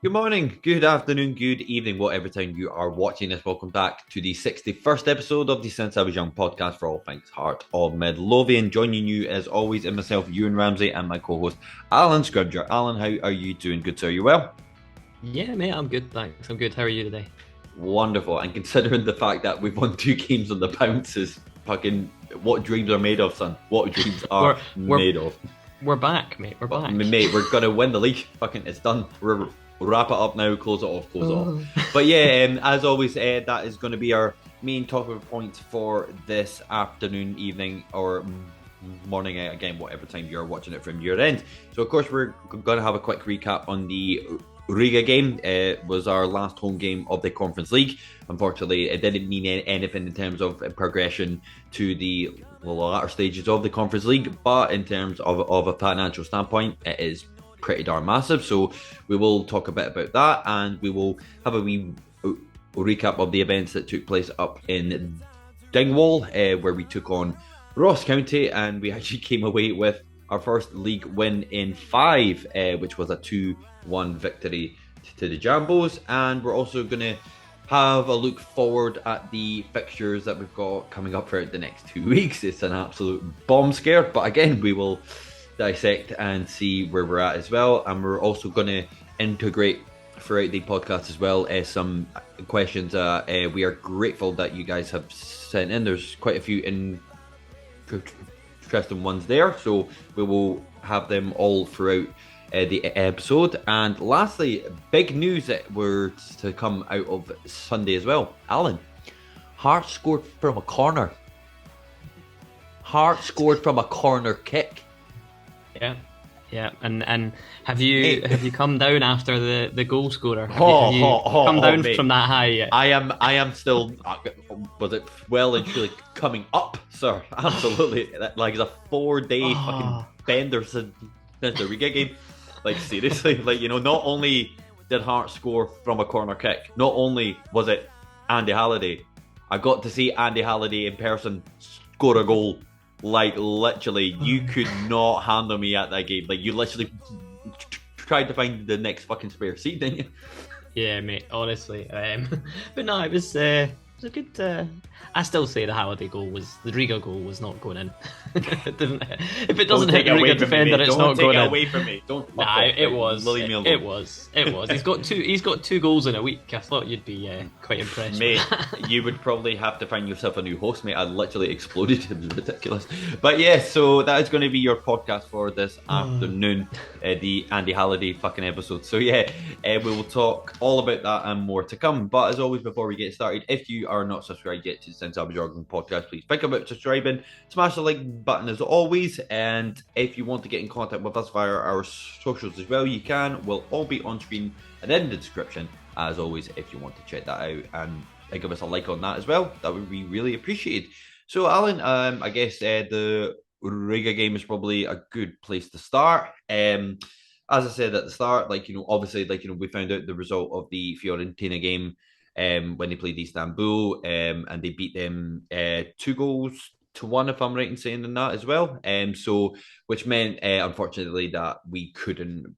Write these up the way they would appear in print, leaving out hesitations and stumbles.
Good morning, good afternoon, good evening, whatever time you are watching this. Welcome back to the 61st episode of the Since I Was Young podcast for all things Heart of Midlothian. Joining you as always in myself, Ewan Ramsey, and my co-host Alan Scribner. Alan, how are you doing? Good, sir. You well? Yeah, mate, I'm good, thanks. I'm good. How are you today? Wonderful. And considering the fact that we've won two games on the bounce is fucking what dreams are made of, son. What dreams are We're we're made of. we're back, mate. We're But back. mate, we're gonna win the league. Fucking, it's done. We'll wrap it up now. Close it off. Close it off. Oh. But yeah, as always, that is going to be our main topic points for this afternoon, evening, or morning. Again, whatever time you're watching it from your end. So of course, we're going to have a quick recap on the Riga game. It was our last home game of the Conference League. Unfortunately, it didn't mean anything in terms of progression to the latter stages of the Conference League, but in terms of a financial standpoint, it is pretty darn massive. So we will talk a bit about that, and we will have a wee recap of the events that took place up in Dingwall, where we took on Ross County, and we actually came away with our first league win in 5, which was a 2-1 victory to the Jambos. And we're also going to have a look forward at the fixtures that we've got coming up for the next 2 weeks. It's an absolute bomb scare, but again, we will dissect and see where we're at as well. And we're also going to integrate throughout the podcast as well some questions we are grateful that you guys have sent in. There's quite a few interesting ones there, so we will have them all throughout the episode. And lastly, big news that were to come out of Sunday as well. Alan, Hart scored from a corner. Hart scored from a corner kick. Yeah, yeah. And have you come down after the goal scorer? Have you come down mate. from that high yet? I am still. Was it well and truly coming up, sir? Absolutely. Like it's a 4-day fucking bender since the Riga game. Like seriously, like not only did Hart score from a corner kick, not only was it Andy Halliday, I got to see Andy Halliday in person score a goal. Like literally, you could not handle me at that game. Like you literally tried to find the next fucking spare seat, didn't you? Yeah, mate. Honestly, but no, it was a good. I still say the Riga goal was not going in. It didn't. If it doesn't hit the Riga defender, it's not going in. Don't take it away from me. Don't. Nah, it was. It was. He's got two goals in a week. I thought you'd be quite impressed, mate. You would probably have to find yourself a new host, mate. I literally exploded. It was ridiculous. But yeah, so that is going to be your podcast for this afternoon, the Andy Halliday fucking episode. So yeah, we will talk all about that and more to come. But as always, before we get started, if you are not subscribed yet to the Since I Was Young podcast, please think about subscribing, smash the like button as always, and if you want to get in contact with us via our socials as well, you can. We'll all be on screen and in the description as always if you want to check that out, and give us a like on that as well. That would be really appreciated. So Alan, I guess the Riga game is probably a good place to start. As I said at the start, obviously, we found out the result of the Fiorentina game when they played Istanbul, and they beat them 2-1, if I'm right in saying that as well. So which meant, unfortunately, that we couldn't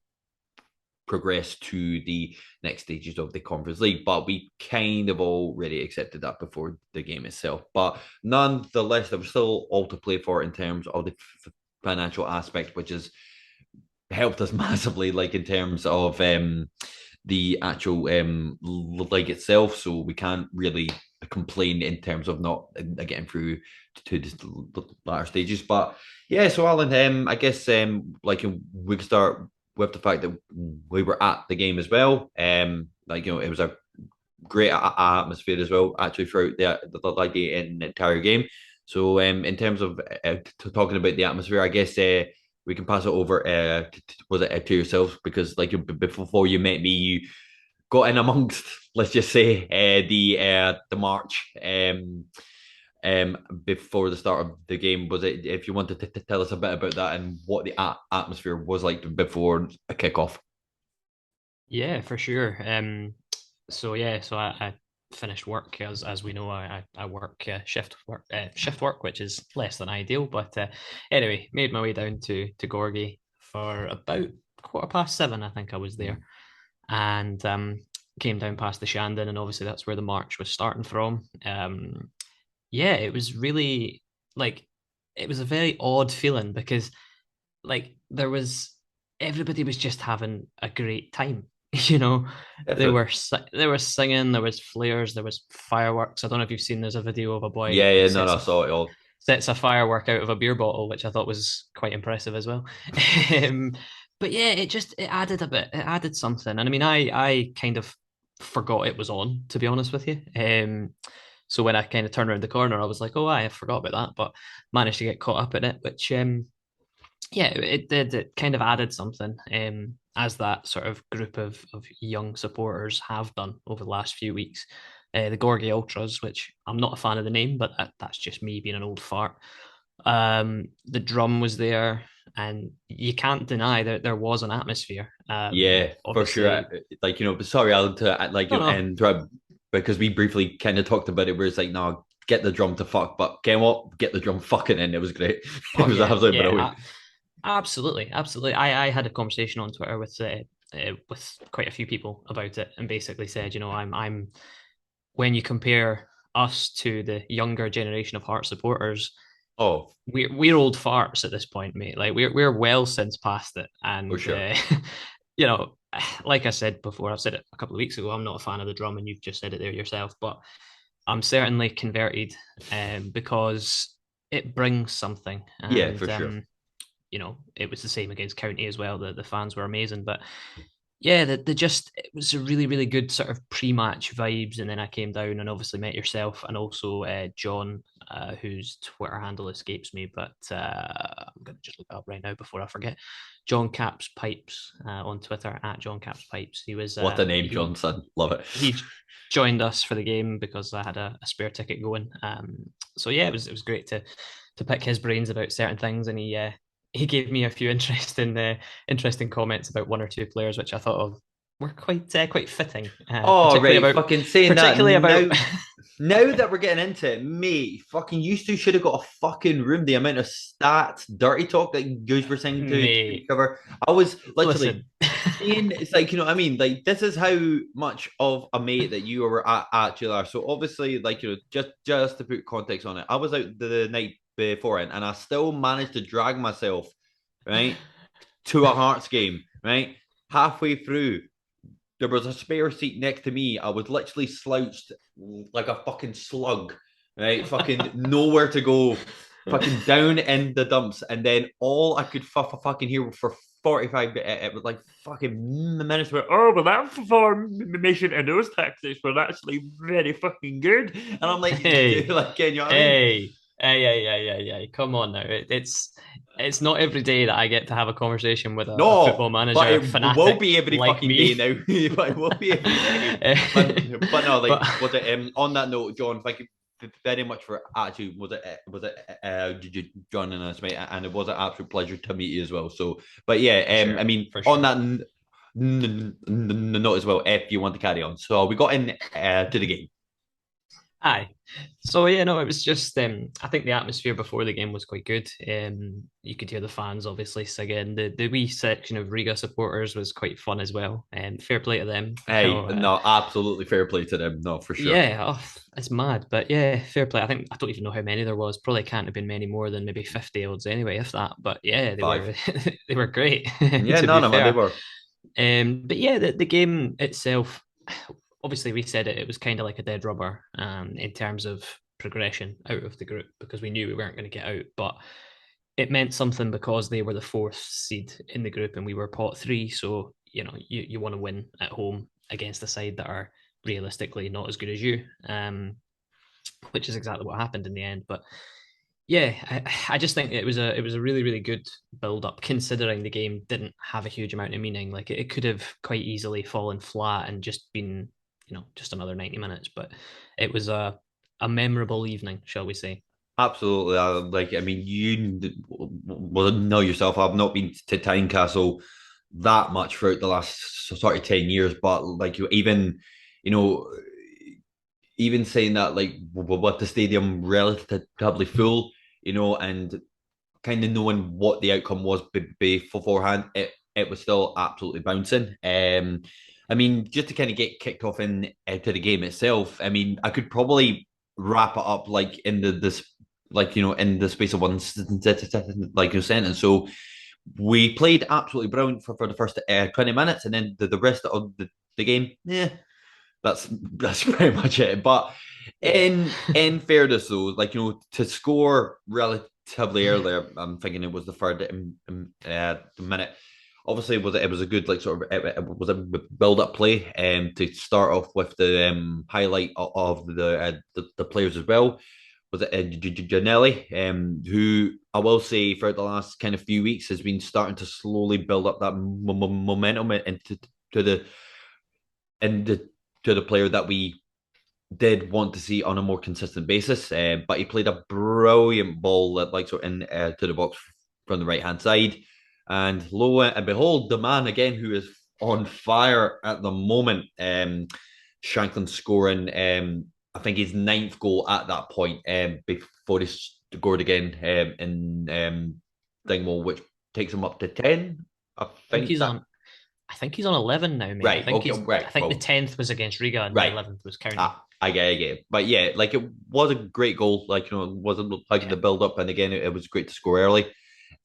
progress to the next stages of the Conference League, but we kind of already accepted that before the game itself. But nonetheless, there was still all to play for in terms of the financial aspect, which has helped us massively, like in terms of the actual league itself. So we can't really complain in terms of not getting through to the latter stages. But yeah, so Alan, I guess we can start with the fact that we were at the game as well. It was a great atmosphere as well, actually throughout the entire game. So in terms of talking about the atmosphere, I guess we can pass it over to yourself, because before you met me, you got in amongst, let's just say, the march before the start of the game. Was it, if you wanted to tell us a bit about that and what the atmosphere was like before a kickoff? Yeah, for sure. So I finished work, as we know. I work shift work, which is less than ideal. But anyway, made my way down to Gorgie for about 7:15. I think I was there, and came down past the Shandon, and obviously that's where the march was starting from. Yeah, it was really like it was a very odd feeling because like there was everybody was just having a great time. You know, Definitely. they were singing, there was flares, there was fireworks. I don't know if you've seen. There's a video of a boy Yeah, yeah, no, no, sets I saw it all. a firework out of a beer bottle, which I thought was quite impressive as well. um, but yeah, it added a bit. It added something, and I mean, I kind of forgot it was on, to be honest with you. So when I kind of turned around the corner, I was like, oh, I forgot about that, but managed to get caught up in it, which yeah, it did. It kind of added something, as that sort of group of young supporters have done over the last few weeks. The Gorgie Ultras, which I'm not a fan of the name, but that's just me being an old fart. The drum was there, and you can't deny that there was an atmosphere. Yeah, for sure. Obviously, Like, you know, sorry, Alan, to like, no, you know, no, interrupt because we briefly kind of talked about it where it's like, no, get the drum to fuck, but get what? Get the drum fucking in. It was great. It oh was yeah, absolutely yeah, brilliant. absolutely, absolutely. I had a conversation on Twitter with quite a few people about it, and basically said, you know, I'm when you compare us to the younger generation of Heart supporters, Oh, we're old farts at this point, mate. Like we're well since past it, for and sure. you know, like I said before, I've said it a couple of weeks ago. I'm not a fan of the drum, and you've just said it there yourself, but I'm certainly converted, because it brings something, Yeah, and for sure. you know, it was the same against County as well. The fans were amazing, but yeah, the just it was a really good sort of pre-match vibes, and then I came down and obviously met yourself and also John, whose Twitter handle escapes me, but I'm gonna just look it up right now before I forget. John Caps Pipes on Twitter at John Caps Pipes. What a name, Johnson. Love it. He joined us for the game because I had a spare ticket going. So yeah, it was great to pick his brains about certain things, and he gave me a few interesting comments about one or two players, which I thought of were quite fitting, Oh, right. Fucking saying that particularly about. now. Now that we're getting into it, mate, fucking used to should have got a fucking room. The amount of stats, dirty talk that goes were saying to each Mate, other. I was literally listen. saying, it's like, you know what I mean? Like, this is how much of a mate that you were actually are. So obviously, like, you know, just to put context on it, I was out the night before it, and I still managed to drag myself, right, to a Hearts game, right? Halfway through, there was a spare seat next to me. I was literally slouched like a fucking slug, right? Fucking nowhere to go, fucking down in the dumps. And then all I could fucking hear for 45 minutes, it was like fucking minutes were, oh, but that formation and those tactics were actually very fucking good. And I'm like, Hey, like, you know what I mean? hey. Come on now. It's not every day that I get to have a conversation with a No, football but manager it will fanatic be every like fucking day me. now. But it will be every day. But no, like, But was it on that note, John? Thank you very much for actually was it joining us, mate? And it was an absolute pleasure to meet you as well. So, but for yeah, I sure, mean, for on sure. that note as well, if you want to carry on. So we got in to the game. Aye. So yeah, no, it was just I think the atmosphere before the game was quite good. You could hear the fans obviously singing. The wee section of Riga supporters was quite fun as well. And fair play to them. You Hey, know, no, absolutely fair play to them. No, for sure. yeah, oh, it's mad. But yeah, fair play. I think I don't even know how many there was. Probably can't have been many more than maybe 50 odds anyway, if that. But yeah, they Five. were they were great, Yeah, to no, be no, man, they fair. were. But yeah, the game itself, obviously we said it was kind of like a dead rubber, in terms of progression out of the group because we knew we weren't going to get out. But it meant something because they were the fourth seed in the group and we were pot three. So, you know, you want to win at home against a side that are realistically not as good as you, which is exactly what happened in the end. But yeah, I just think it was a really good build up considering the game didn't have a huge amount of meaning. Like it could have quite easily fallen flat and just been, you know, just another 90 minutes. But it was a memorable evening, shall we say? Absolutely. Like, I mean, you well know yourself. I've not been to Tynecastle that much throughout the last sort of 10 years, but like you know, even saying that, like, with the stadium relatively full, you know, and kind of knowing what the outcome was beforehand, it was still absolutely bouncing. I mean, just to kind of get kicked off in to the game itself. I mean, I could probably wrap it up like in this, like in the space of one sentence. So we played absolutely brilliant for the first 20 minutes, and then the rest of the game, yeah, that's pretty much it. But Yeah. in fairness, though, like to score relatively early, I'm thinking it was the third minute. Obviously, it was a good like sort of it was a build up play to start off with the highlight of the players as well. Was it Janelli, who I will say for the last kind of few weeks has been starting to slowly build up that momentum into to the into to the player that we did want to see on a more consistent basis. But he played a brilliant ball that like sort in to the box from the right hand side, and lo and behold, the man again who is on fire at the moment, Shanklin scoring. I think his ninth goal at that point before he scored again in Dingwall, which takes him up to 10. I I think think he's that on. I think he's on 11 now, mate. right. Okay, I right. think the Well, 10th was against Riga and the right. 11th was County. I get it. But yeah, like it was a great goal. Like, it wasn't like Yeah. the build up. And again, it was great to score early.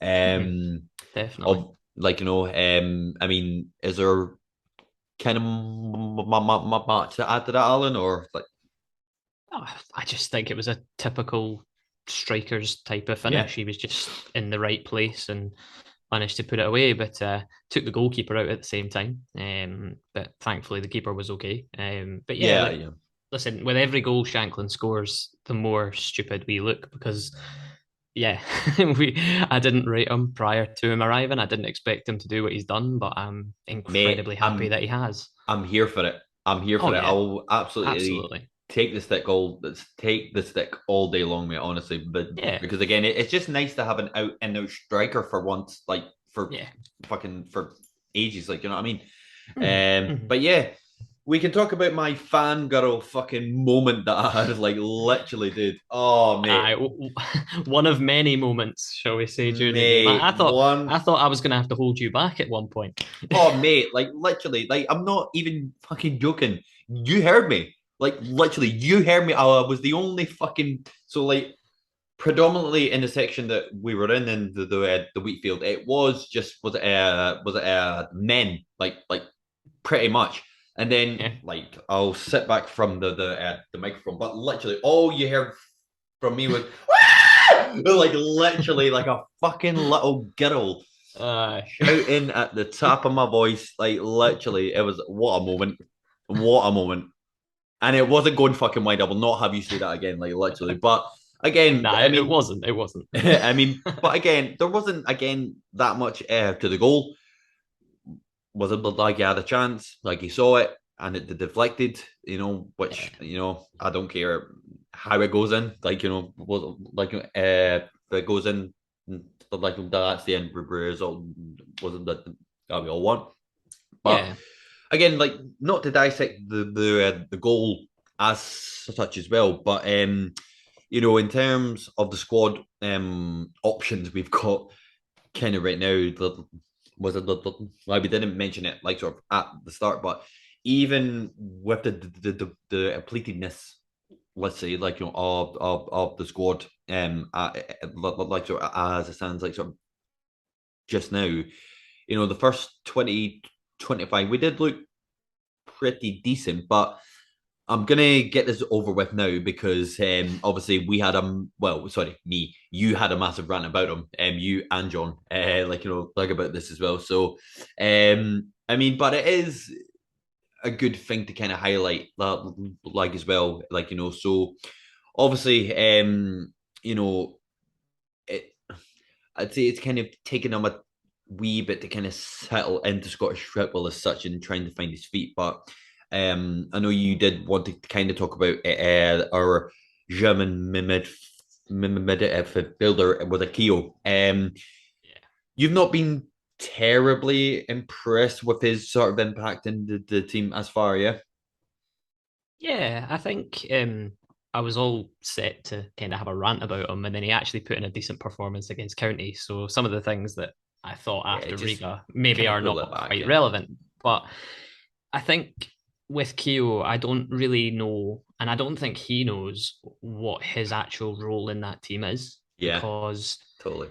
Mhm. Um, Definitely. of like, I mean, is there kind of much to add to that, Alan? Or like, Oh, I just think it was a typical strikers type of yeah, finish. He was just in the right place and managed to put it away, but took the goalkeeper out at the same time. But thankfully, the keeper was okay. But yeah, yeah, like yeah. listen, with every goal Shanklin scores, the more stupid we look because yeah, I didn't rate him prior to him arriving. I didn't expect him to do what he's done, but I'm Mate, incredibly happy that he has. I'm here for it. I'm here Oh for it. yeah, I'll absolutely absolutely. take the stick all day long, mate. Honestly, but Yeah, because again, it's just nice to have an out and out striker for once, like for yeah. fucking for ages, like you know what I mean. Mhm, mhm. But yeah, we can talk about my fangirl fucking moment that I had, like literally, dude. Oh, mate, One of many moments, shall we say, during the game. mate, I one. thought I was going to have to hold you back at one point. Oh, mate, like literally, like I'm not even fucking joking. You heard me. Like literally, you heard me. I was the only fucking so like predominantly in the section that we were in the wheat field. It was just was it men like pretty much. And then Yeah. like I'll sit back from the microphone, but literally all you heard from me was like literally like a fucking little girl Uh, shouting at the top of my voice. Like literally, it was what a moment, and it wasn't going fucking wide. I will not have you say that again. Like literally, but again, nah, I it mean, wasn't. It wasn't. I mean, but again, there wasn't again that much to the goal. Was it like he had a chance, like he saw it, and it deflected, which, Yeah. I don't care how it goes in, like, like, if it goes in, like, that's the end result, wasn't that we all want. But Yeah. again, like, not to dissect the goal as such as well, but, in terms of the squad options we've got kind of right now, was it why we didn't mention it like sort of at the start, but even with the depletedness, let's say, like of the squad, like sort of as it stands, like sort of just now, the first 20-25, we did look pretty decent, but I'm gonna get this over with now because obviously we had well, sorry, me, you had a massive rant about him, you and John, like like about this as well. So, I mean, but it is a good thing to kind of highlight that, like as well, like so obviously, you know, it, I'd say it's kind of taken him a wee bit to kind of settle into Scottish football as such and trying to find his feet. But I know you did want to kind of talk about our German midfielder with a Keo. Yeah. You've not been terribly impressed with his sort of impact in the team as far, yeah? Yeah, I think I was all set to kind of have a rant about him, and then he actually put in a decent performance against County. So some of the things that I thought Yeah, after just Riga maybe kind of are pull it not back, quite yeah. relevant, but I think with Keo, I don't really know, and I don't think he knows what his actual role in that team is Yeah, because totally.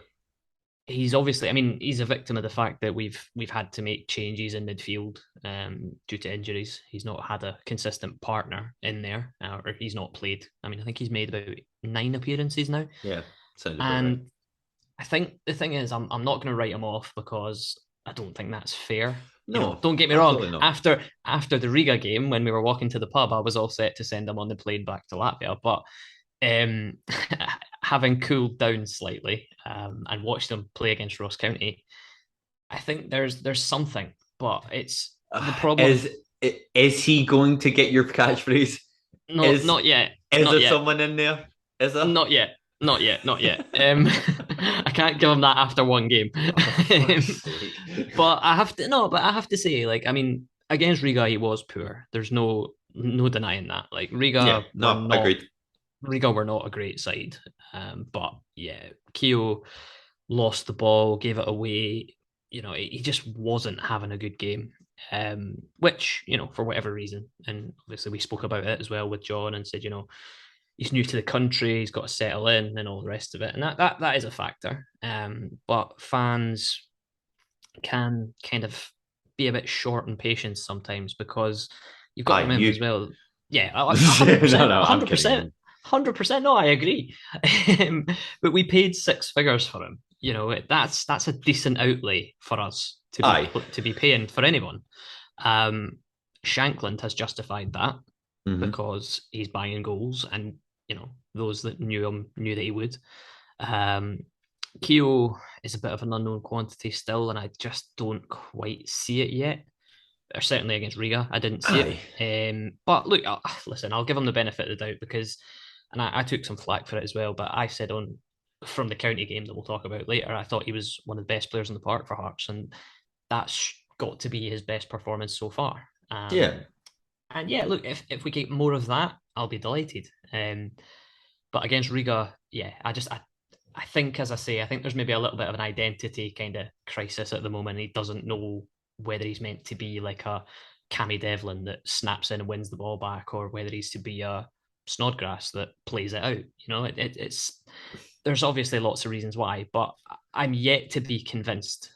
he's obviously, I mean, he's a victim of the fact that we've had to make changes in midfield due to injuries. He's not had a consistent partner in there, or he's not played. I mean, I think he's made about 9 appearances now, Yeah, sounds about right. and I think the thing is, I'm not going to write him off because I don't think that's fair. No, Don't get me wrong. absolutely not. After the Riga game, when we were walking to the pub, I was all set to send him on the plane back to Latvia. But um, having cooled down slightly and watched them play against Ross County, I think there's something, but it's the problem. Is is he going to get your catchphrase? No, Is not yet, is not there yet, someone in there? Is there? not yet, not yet, not yet. I can't give him that after one game. Oh, fuck's sake. But I have to no, but I have to say, like, I mean, against Riga, he was poor. There's no denying that. Like Yeah, no, agreed. Riga were not a great side. But yeah, Keo lost the ball, gave it away. He just wasn't having a good game. Which, for whatever reason, and obviously we spoke about it as well with John and said, he's new to the country, he's got to settle in and all the rest of it. And that is a factor. But fans can kind of be a bit short in patience sometimes because you've got to remember as You. well. Yeah, No, 100%, no, I'm 100%, kidding. 100%. No, I agree. But we paid 6 figures for him. That's a decent outlay for us Aye. to be paying for anyone. Um, Shankland has justified that Mm-hmm. because he's buying goals, and those that knew him knew that he would. Um, Keo is a bit of an unknown quantity still, and I just don't quite see it yet. Or certainly against Riga, I didn't see Aye. it. But look, listen, I'll give him the benefit of the doubt because, and I took some flack for it as well. But I said on from the county game that we'll talk about later, I thought he was one of the best players in the park for Hearts, and that's got to be his best performance so far. Yeah. And yeah, look, if we get more of that, I'll be delighted. But against Riga, yeah, I think, as I say, I think there's maybe a little bit of an identity kind of crisis at the moment. He doesn't know whether he's meant to be like a Cammy Devlin that snaps in and wins the ball back, or whether he's to be a Snodgrass that plays it out. It's there's obviously lots of reasons why, but I'm yet to be convinced.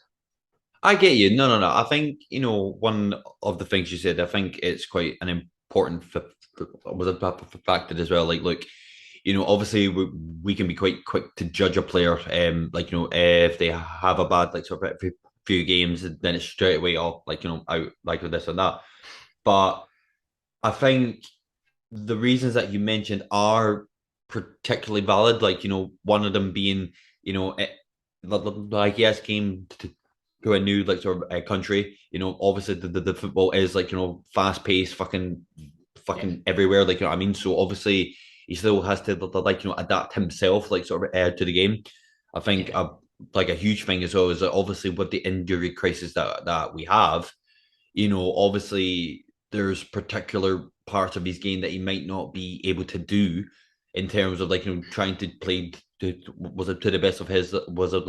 I get you. No, no, no. I think, one of the things you said, I think it's quite an important was a factor as well. Like, look, obviously we can be quite quick to judge a player. Like, if they have a bad, like, sort of few games, then it's straight away off, like, out, like with this and that. But I think the reasons that you mentioned are particularly valid. Like, one of them being, like, yes, came to a new, like, sort of country. Obviously the football is, like, fast paced, Yeah, fucking everywhere. Like, what I mean. So obviously he still has to, like, adapt himself, like, sort of to the game. I think yeah, like a huge thing as well is that obviously with the injury crisis that we have, obviously there's particular parts of his game that he might not be able to do in terms of, like, trying to play was it to the best of his was it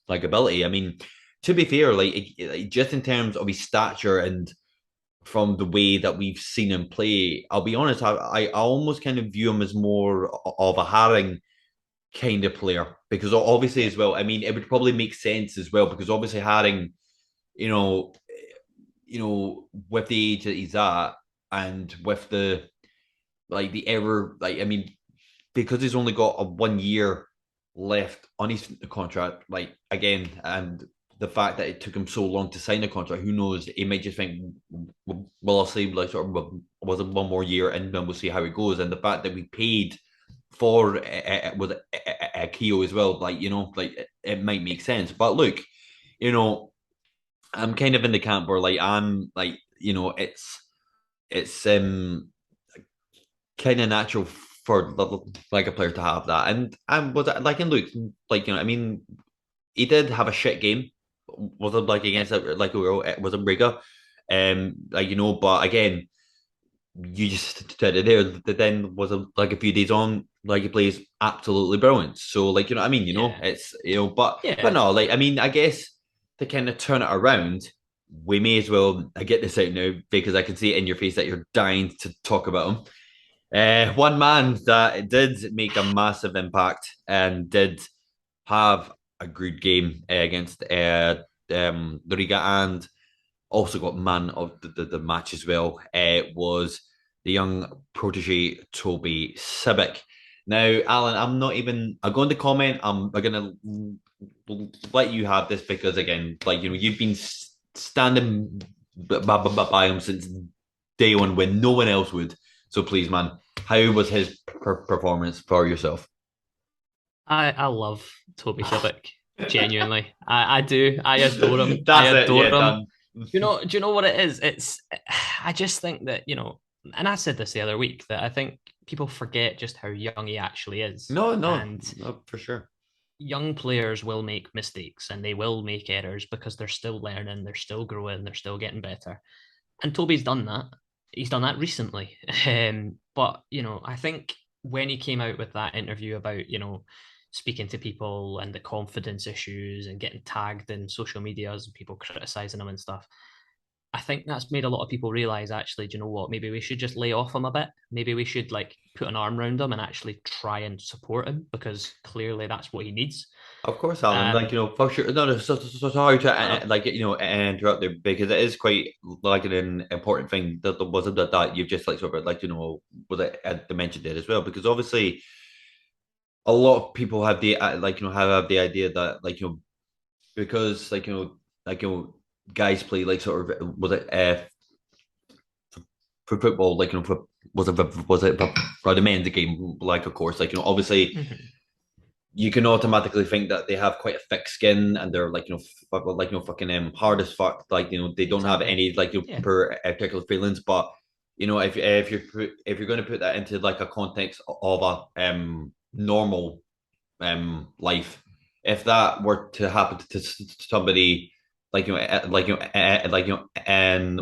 like ability. I mean, to be fair, like, just in terms of his stature and from the way that we've seen him play, I'll be honest, I almost kind of view him as more of a Haring kind of player because obviously yeah, as well, I mean, it would probably make sense as well because obviously Haring, you know, with the age that he's at and with the, like, the error, like, I mean, because he's only got a 1 year left on his contract, like, again, and the fact that it took him so long to sign a contract, who knows? He might just think, well, I'll say, like, sort of, was it 1 more year, and then we'll see how it goes. And the fact that we paid for with a Keo as well, like, like, it might make sense. But look, you know, I'm kind of in the camp where, like, I'm like, it's kind of natural for, like, a player to have that. And was it like, in Luke, like, I mean, he did have a shit game. Was it like yeah, against, like, was it Riga? Like, but again, you just said it there. Then was it like a few days on, like, he plays absolutely brilliant. So, like, what I mean, yeah, it's, but yeah, no, like, I mean, I guess to kind of turn it around. we may as well get this out now because I can see it in your face that you're dying to talk about him. One man that did make a massive impact and did have a good game against the Riga and also got man of the match as well. Was the young protege Toby Sibic. Now, Alan, I'm going to comment. I'm going to let you have this because, again, like, you've been standing by him since day one when no one else would. So please, man, how was his performance for yourself? I love Toby Sibic. Genuinely, I do. I adore him. I That's it. adore Yeah, him. done. Do you know what it is? I just think that, and I said this the other week, that I think people forget just how young he actually is. No, no, And no, for sure. young players will make mistakes and they will make errors because they're still learning, they're still growing, they're still getting better. And Toby's done that. He's done that recently. But, I think when he came out with that interview about, speaking to people and the confidence issues and getting tagged in social medias and people criticizing him and stuff, I think that's made a lot of people realize, actually, do you know what? Maybe we should just lay off him a bit. Maybe we should like put an arm around him and actually try and support him because clearly that's what he needs. Of course, Alan. Like, Um, for sure. No, no. So sorry to no, no, like, interrupt there because it is quite like an important thing that wasn't that you've just like sort of like, was it mentioned there as well, because obviously a lot of people have the like, have the idea that, like, because, like, guys play like sort of, was it for football, like, was it for the men's game, like, of course, like, obviously mhm. you can automatically think that they have quite a thick skin and they're like, like, fucking hard as fuck, like, they don't have Exactly. any, like, Yeah. particular feelings. But if you're going to put that into like a context of a normal life, if that were to happen to somebody, like, and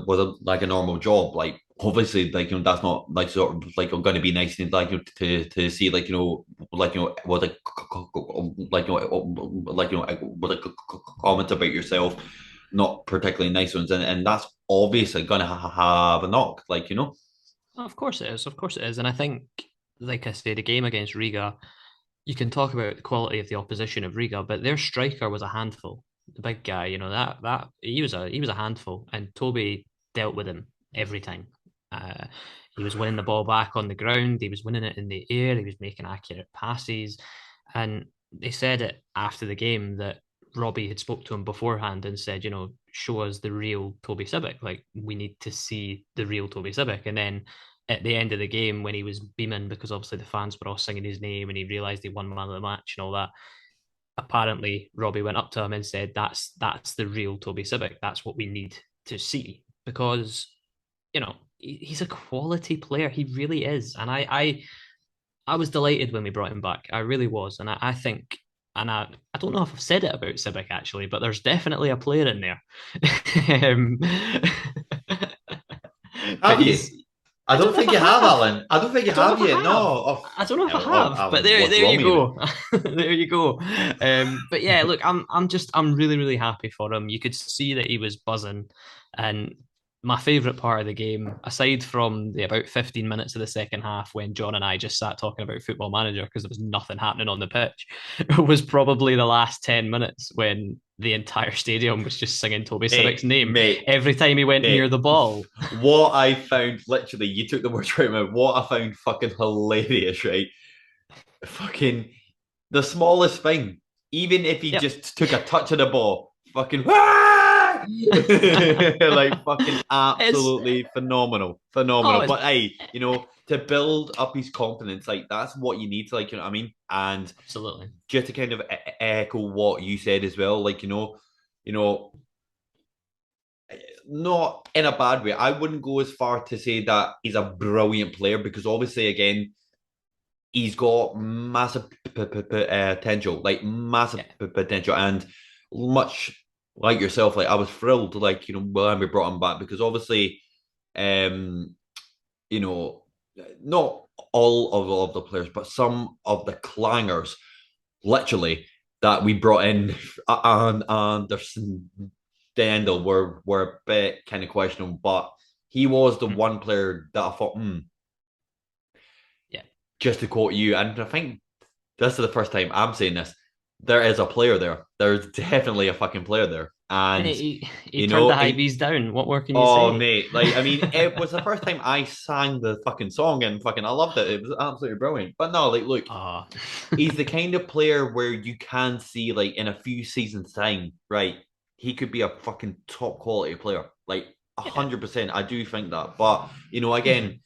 was a, like a normal job, like, obviously, like, that's not like sort of like going to be nice and like, to see, like, like, what like, like, like, what like comments about yourself, not particularly nice ones, and that's obviously going to have a knock, like, Of course it is. Of course it is. And I think, like I say, the game against Riga, you can talk about the quality of the opposition of Riga, but their striker was a handful. The big guy, that he was a handful, and Toby dealt with him every time. Uh, he was winning the ball back on the ground. He was winning it in the air. He was making accurate passes, and they said it after the game that Robbie had spoke to him beforehand and said, show us the real Toby Sibic. Like, we need to see the real Toby Sibic. And then at the end of the game, when he was beaming because obviously the fans were all singing his name and he realized he won man of the match and all that, apparently Robbie went up to him and said, that's the real Toby Sibic. That's what we need to see because he's a quality player. He really is. And I was delighted when we brought him back. I really was. And I think, and I don't know if I've said it about Sibic actually, but there's definitely a player in there. um, but have you? I I don't don't know if think I you have, have. Alan. I don't think I you don't know have if I yet. have. No. Oh, I don't know if I oh, have, but Alan, there what's wrong you with you? go. There you go. But yeah, look, I'm really, really happy for him. You could see that he was buzzing, and my favorite part of the game, aside from the about 15 minutes of the second half when John and I just sat talking about Football Manager because there was nothing happening on the pitch, was probably the last 10 minutes when the entire stadium was just singing Toby Sibic's Mate, name mate, every time he went near mate. the ball. What I found, literally, you took the words right out. What I found fucking hilarious, right? Fucking the smallest thing, even if he Yep. just took a touch of the ball, fucking like, fucking It's absolutely phenomenal, oh, phenomenal. it's But hey, to build up his confidence, like, that's what you need to, like, you know what I mean? And absolutely. just to kind of echo what you said as well, like, you know, not in a bad way. I wouldn't go as far to say that he's a brilliant player because obviously, again, he's got massive potential, like massive Yeah. potential, and much like yourself, like, I was thrilled, like, when we brought him back because obviously, um, you know, not all of the players, but some of the clangers, literally, that we brought in, and Anderson. Stendhal were a bit kind of questionable, but he was the Mm. one player that I thought, Yeah. just to quote you, and I think this is the first time I'm saying this. There is a player there. There's definitely a fucking player there, and He you turned know, the high bees down. What more can you oh say? mate, like I mean, it was the first time I sang the fucking song, and fucking I loved it. It was absolutely brilliant. But no, like, look, Oh. he's the kind of player where you can see, like, in a few seasons' time, right? He could be a fucking top quality player, like Yeah. 100%. I do think that, but Mhm. again,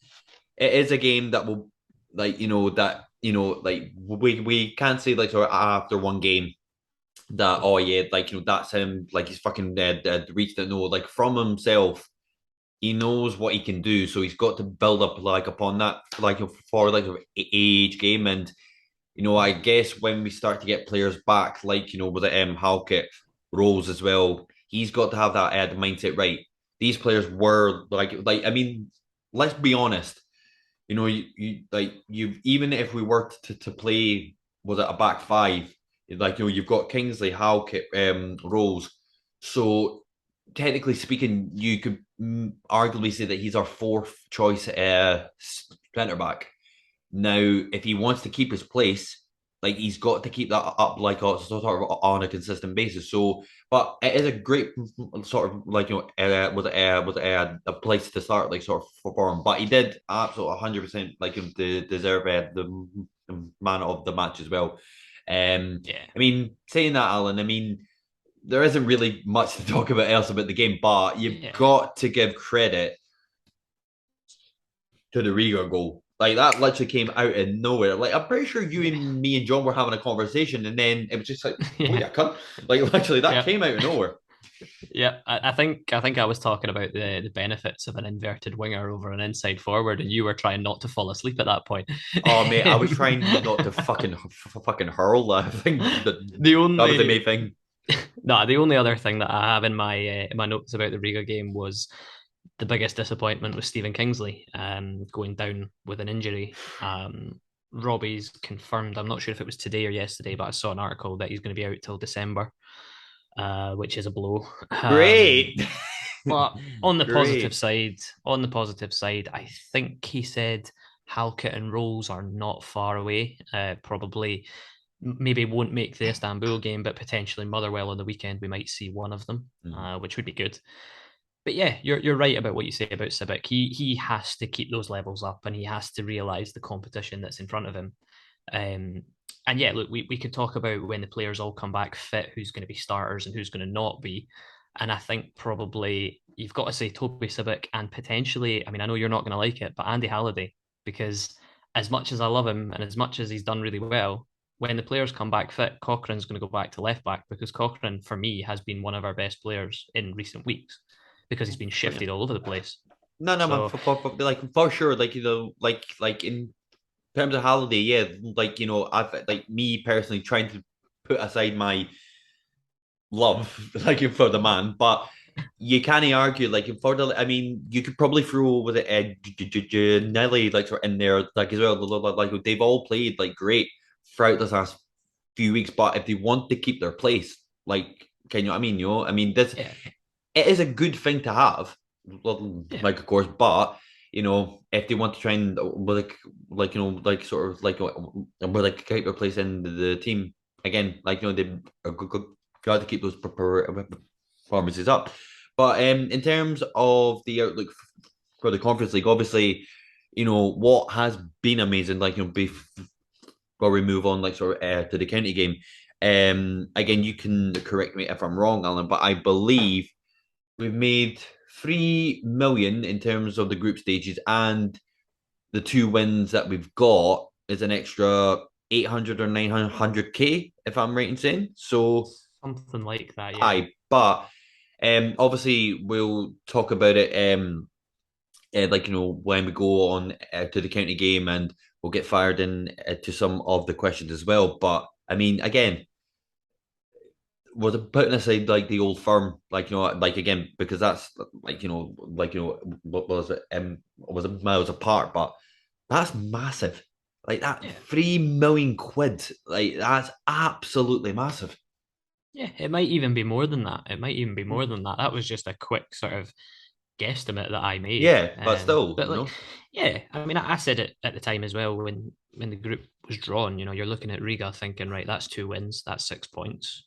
it is a game that will, like, like we can't say like sort of after one game that, oh yeah, like that's him, like he's fucking reached it. No, like from himself, he knows what he can do, so he's got to build up like upon that, like for like age game. And I guess when we start to get players back, like with the Halkett, Rolls as well, he's got to have that mindset right. These players were like I mean, let's be honest. You like you even if we were to play, was it a back five? Like you've got Kingsley, Halkett, Rolls. So technically speaking, you could arguably say that he's our fourth choice centre back. Now, if he wants to keep his place, like he's got to keep that up, like sort of on a consistent basis. So, but it is a great sort of like a place to start, like sort of for him. But he did absolutely 100% like him to deserve the man of the match as well. Yeah. I mean, saying that, Alan, I mean, there isn't really much to talk about else about the game, but you've Yeah. got to give credit to the Riga goal. Like that literally came out of nowhere. Like I'm pretty sure you Yeah. and me and John were having a conversation, and then it was just like, oh Yeah. yeah, cunt. Like literally that Yeah. came out of nowhere. Yeah. I think I was talking about the benefits of an inverted winger over an inside forward, and you were trying not to fall asleep at that point. Oh mate, I was trying not to fucking hurl. I think the that was the only main thing. no, the only other thing that I have in my notes about the Riga game was the biggest disappointment was Stephen Kingsley going down with an injury. Robbie's confirmed. I'm not sure if it was today or yesterday, but I saw an article that he's going to be out till December, which is a blow. Great, But on the positive great. side, I think he said Halkett and Rolls are not far away. Probably, maybe won't make the Istanbul game, but potentially Motherwell on the weekend. We might see one of them, Mm. which would be good. But yeah, you're right about what you say about Civic. He has to keep those levels up, and he has to realize the competition that's in front of him. Um, and yeah, look, we could talk about when the players all come back fit, who's going to be starters and who's going to not be. And I think probably you've got to say Toby Civic and potentially, I mean, I know you're not going to like it, but Andy Halliday, because as much as I love him and as much as he's done really well, when the players come back fit, Cochrane's going to go back to left back because Cochrane, for me, has been one of our best players in recent weeks because he's been Oh, yeah. shifted all over the place. No, no, man, So like for sure, like like in terms of Holiday, yeah, like I've like me personally trying to put aside my love like for the man, but you can't argue like for the. I mean, you could probably throw with it Nelly like sort of in there like as well. Like they've all played like great throughout this last few weeks, but if they want to keep their place, like can you? I mean, I mean this. yeah, It is a good thing to have, yeah, like of course, but if they want to try and like like sort of like keep their place in the team again, like they are got to keep those performances up. But in terms of the outlook for the Conference League, obviously, what has been amazing, like before we move on, like sort of to the county game. Again, you can correct me if I'm wrong, Alan, but I believe we've made 3 million in terms of the group stages, and the two wins that we've got is an extra 800 or 900k, if I'm right in saying. So, something like that. Yeah, but obviously we'll talk about it. Like when we go on to the county game, and we'll get fired in to some of the questions as well. But I mean, again, was it putting aside like the old firm, like like again, because that's like what was it? Was it miles apart, but that's massive. Like that yeah. 3 million quid, like that's absolutely massive. Yeah, it might even be more than that. It might even be more than that. That was just a quick sort of guesstimate that I made. Yeah, but still, But like, yeah, I mean, I said it at the time as well when the group was drawn. You know, you're looking at Riga thinking, right, that's 2 wins, that's 6 points.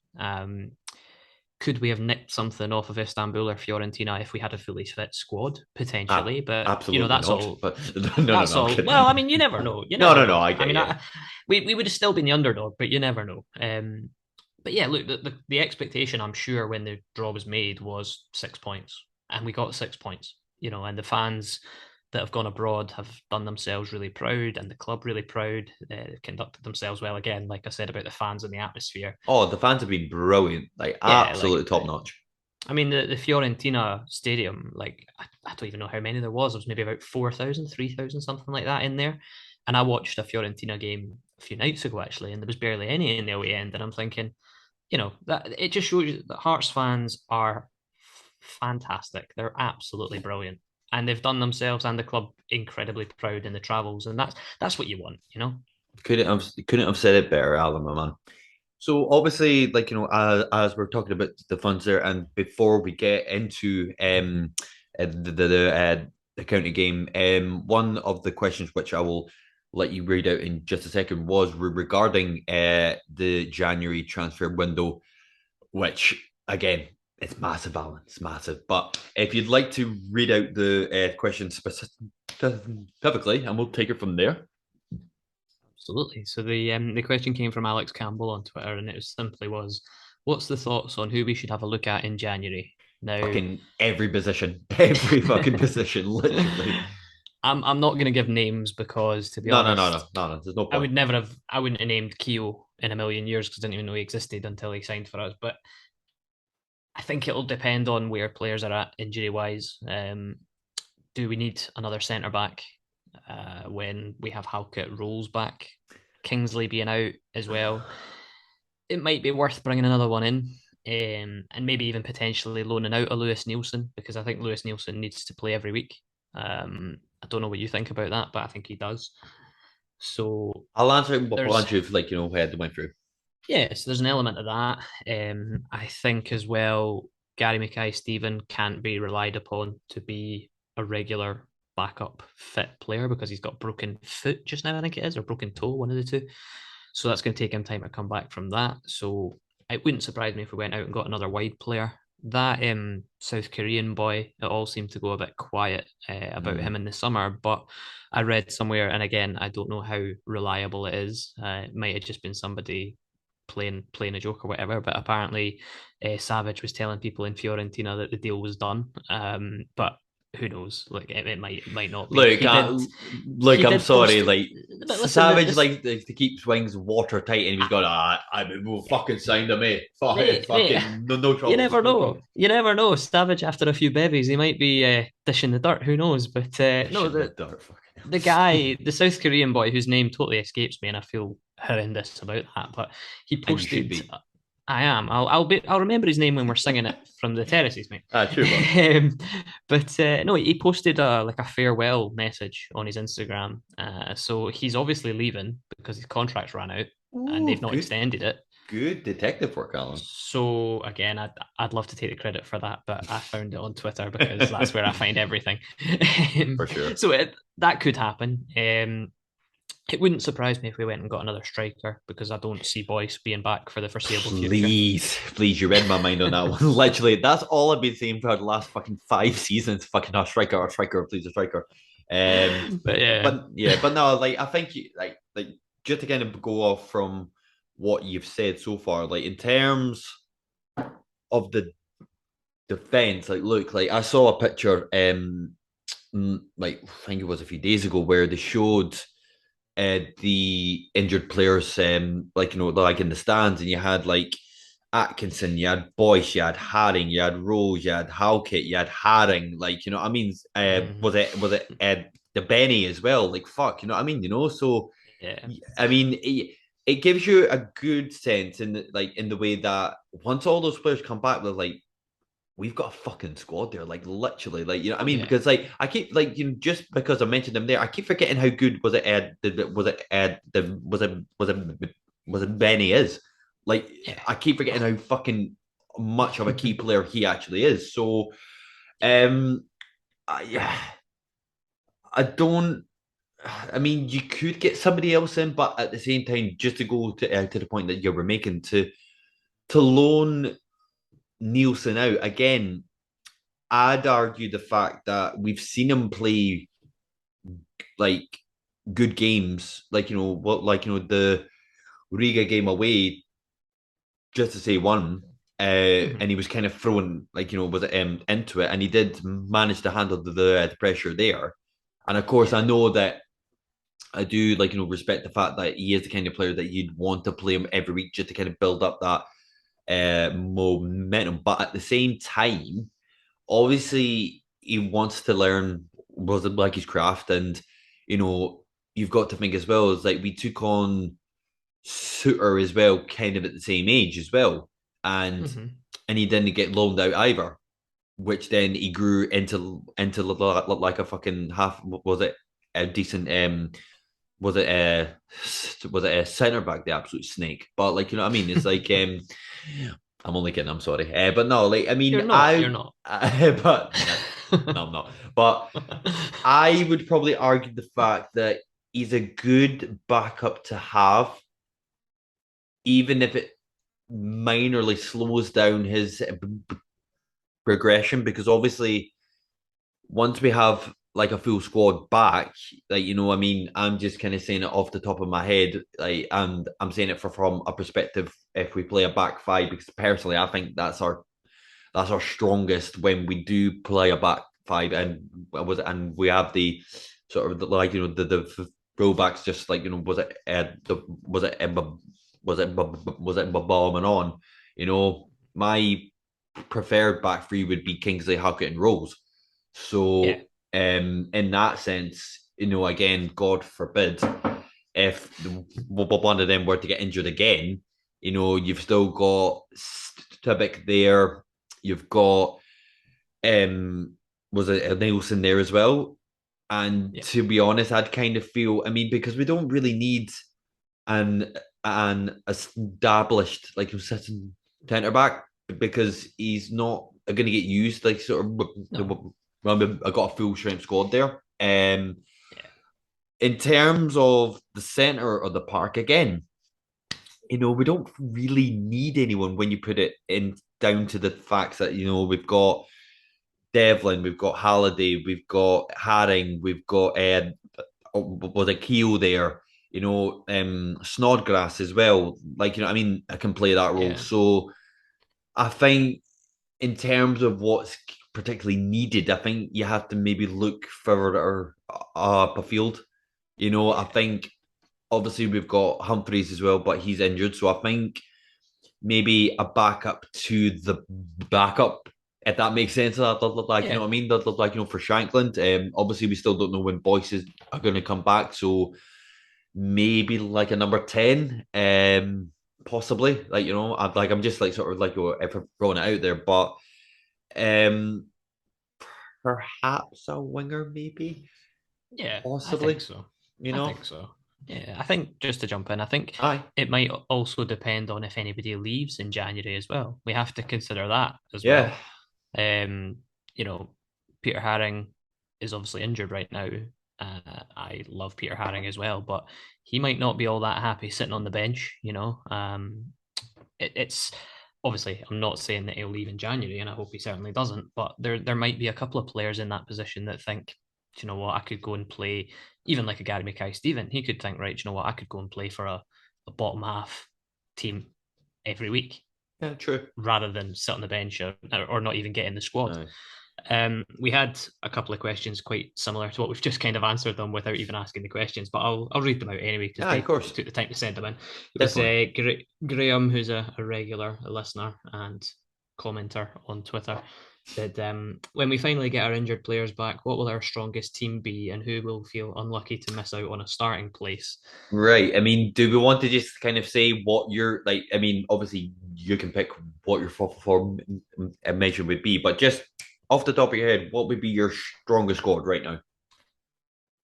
Could we have nicked something off of Istanbul or Fiorentina if we had a fully fit squad potentially? But you know, absolutely that's not. all. But no, That's no, I'm all. kidding. Well, I mean, you never know. You No, never no, no, know. I I get mean, you. we would have still been the underdog, but you never know. But yeah, look, the expectation, I'm sure, when the draw was made was 6 points, and we got 6 points. You know, and the fans that have gone abroad have done themselves really proud, and the club really proud. Conducted themselves well again, like I said about the fans and the atmosphere. Oh, the fans have been brilliant, like Yeah, absolutely top notch. I mean, the Fiorentina stadium, like, I don't even know how many there was. It was maybe about 4,000, 3,000, something like that in there. And I watched a Fiorentina game a few nights ago, actually, and there was barely any in the away end. And I'm thinking, you know, that it just shows you that Hearts fans are fantastic. They're absolutely brilliant. And they've done themselves and the club incredibly proud in the travels. And that's what you want, you know? Couldn't have said it better, Alan, my man. So obviously, like as we're talking about the funds there, and before we get into the county game, one of the questions which I will let you read out in just a second was regarding the January transfer window, which again it's massive, Alan, it's massive. But if you'd like to read out the question specifically, and we'll take it from there. Absolutely. So the question came from Alex Campbell on Twitter, and it simply was, "What's the thoughts on who we should have a look at in January?" Now, Fucking every position, every fucking position, literally. I'm not going to give names because, to be No, no, no, no, honest, no, no. There's no I point. would never have I wouldn't have named Keo in a million years because I didn't even know he existed until he signed for us. But I think it'll depend on where players are at injury wise. Do we need another centre back when we have Halkett Rolls back, Kingsley being out as well? It might be worth bringing another one in, and maybe even potentially loaning out a Lewis Nielsen because I think Lewis Nielsen needs to play every week. I don't know what you think about that, but I think he does. So I'll answer a there's bunch of like had to went through. yeah, so there's an element of that. I think as well, Gary Mackay-Steven can't be relied upon to be a regular backup fit player because he's got broken foot just now, I think it is, or broken toe, one of the two. So that's going to take him time to come back from that. So it wouldn't surprise me if we went out and got another wide player. That South Korean boy, it all seemed to go a bit quiet about him in the summer, but I read somewhere, and again, I don't know how reliable it is. It might have just been somebody playing a joke or whatever. But apparently, Savage was telling people in Fiorentina that the deal was done. But who knows? Like it might not be. Look, He I'm did sorry. post. Like But listen, Savage, like to keep swings watertight, and he's going, I mean, we'll fucking sign him, mate. mate, Fucking no you troubles, never no know. troubles. You never know. Savage after a few bevies, he might be dishing the dirt. Who knows? But no, Shit in the dirt, fucking the hell. guy, the South Korean boy whose name totally escapes me, and I feel horrendous about that. But he And you should posted. be. I am. I'll remember his name when we're singing it from the terraces, mate. True, bud. But no, he posted like a farewell message on his Instagram. So he's obviously leaving because his contract's ran out and they've Ooh, not good, extended it. good detective work, Alan. So again, I'd love to take the credit for that, but I found it on Twitter because that's where I find everything. For sure. So that could happen. It wouldn't surprise me if we went and got another striker because I don't see Boyce being back for the foreseeable future. Please, you read my mind on that one. Literally, that's all I've been saying for the last fucking 5 seasons. Fucking a striker, please, a striker. But yeah, but no, like I think like just to kind of go off from what you've said so far, like in terms of the defense, like look, like I saw a picture, like I think it was a few days ago where they showed the injured players, like like in the stands, and you had like Atkinson, you had Boyce, you had Haring, you had Rose, you had Halkett, you had Haring, like I mean, was it the Benny as well? Like fuck, I mean, so yeah, I mean. It gives you a good sense in the way that once all those players come back, they're like, we've got a fucking squad there, like literally, like I oh mean, yeah, because like I keep like just because I mentioned them there, I keep forgetting how good was it Ed was it Ed was it Benny is Like, Yeah. I keep forgetting how fucking much of a key player he actually is. So, um, yeah, I don't. I mean, you could get somebody else in, but at the same time, just to go to the point that you were making, to loan Nielsen out again, I'd argue the fact that we've seen him play like good games, like the Riga game away, just to say one. Mhm. And he was kind of thrown, like was it into it, and he did manage to handle the pressure there. And of course, Yeah. I know that I do respect the fact that he is the kind of player that you'd want to play him every week just to kind of build up that momentum. But at the same time, obviously he wants to learn was it like his craft, and you know you've got to think as well as like we took on Suter as well, kind of at the same age as well, and Mhm. and he didn't get loaned out either, which then he grew into like a fucking half. Was it a decent? Was it a centre back, the absolute snake? But like what I mean, it's like I'm only kidding. I'm sorry, but no, like I You're mean, not. You're not. but no, I'm not. But I would probably argue the fact that he's a good backup to have, even if it minorly slows down his progression, because obviously once we have like a full squad back, like I mean, I'm just kind of saying it off the top of my head, like, and I'm saying it from a perspective if we play a back five, because personally I think that's our strongest when we do play a back five, and we have the sort of like the throwbacks, just like was it bombing on, my preferred back three would be Kingsley, Hackett, and Rose. Yeah. So, in that sense, again, God forbid, if one of them were to get injured again, you've still got Stubbick there. You've got was it Nielsen there as well? And Yeah. to be honest, I'd kind of feel, I mean, because we don't really need an an established like certain centre back, because he's not going to get used like sort of No. well, I got a full strength squad there. Yeah. In terms of the centre of the park, again, we don't really need anyone when you put it in down to the facts that we've got Devlin, we've got Halliday, we've got Haring, we've got was a Keel there, Snodgrass as well. Like I mean, I can play that role. Yeah. So I think in terms of what's particularly needed, I think you have to maybe look further up afield. I Yeah. think obviously we've got Humphreys as well, but he's injured. So I think maybe a backup to the backup, if that makes sense. Like, Yeah. what I mean? That look like, for Shankland. Obviously, we still don't know when Boyce are going to come back. So maybe like a number 10, possibly. Like, I'm just like sort of like, if I'm throwing it out there, but um, perhaps a winger, maybe, Yeah. I think possibly, so. you I know? think so. Yeah. I think just to jump in, I think Aye. it might also depend on if anybody leaves in January as well. We have to consider that as Yeah. well. Um, you know, Peter Haring is obviously injured right now. I love Peter Haring as well, but he might not be all that happy sitting on the bench. It's obviously I'm not saying that he'll leave in January, and I hope he certainly doesn't. But there might be a couple of players in that position that think, you know what, I could go and play, even like a Gary Mackay-Steven. He could think, right, you know what, I could go and play for a bottom half team every week Yeah, true. rather than sit on the bench or not even get in the squad. Aye. We had a couple of questions quite similar to what we've just kind of answered them without even asking the questions, but I'll read them out anyway because Aye, of people course. took the time to send them in. It was Definitely. Graham, who's a regular listener and commenter on Twitter, said, when we finally get our injured players back, what will our strongest team be and who will feel unlucky to miss out on a starting place? Right. I mean, do we want to just kind of say what your like? I mean, obviously you can pick what your for measure would be, but just off the top of your head, what would be your strongest squad right now?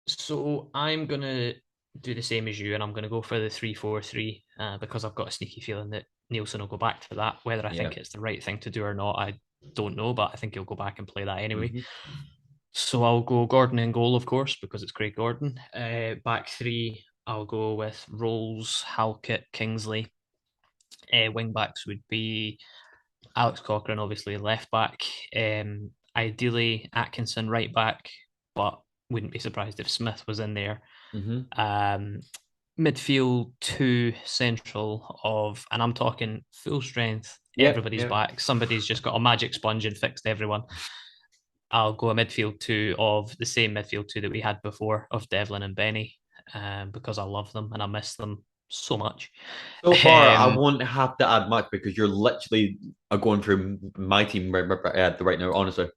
So I'm gonna do the same as you, and I'm gonna go for the 3-4-3 because I've got a sneaky feeling that Nielsen will go back to that. Whether I Yeah. think it's the right thing to do or not, I don't know, but I think he'll go back and play that anyway. Mm-hmm. So I'll go Gordon in goal, of course, because it's Craig Gordon. Back three, I'll go with Rolls, Halkett, Kingsley. Wing backs would be Alex Cochrane, obviously left back. Ideally Atkinson right back, but wouldn't be surprised if Smith was in there. Mm-hmm. Midfield two central of, and I'm talking full strength. Yeah. Everybody's Yeah. back. Somebody's just got a magic sponge and fixed everyone. I'll go a midfield two of the same midfield two that we had before of Devlin and Benny, because I love them and I miss them so much. So far, I Um, won't have to add much because you're literally going through my team right now, honestly.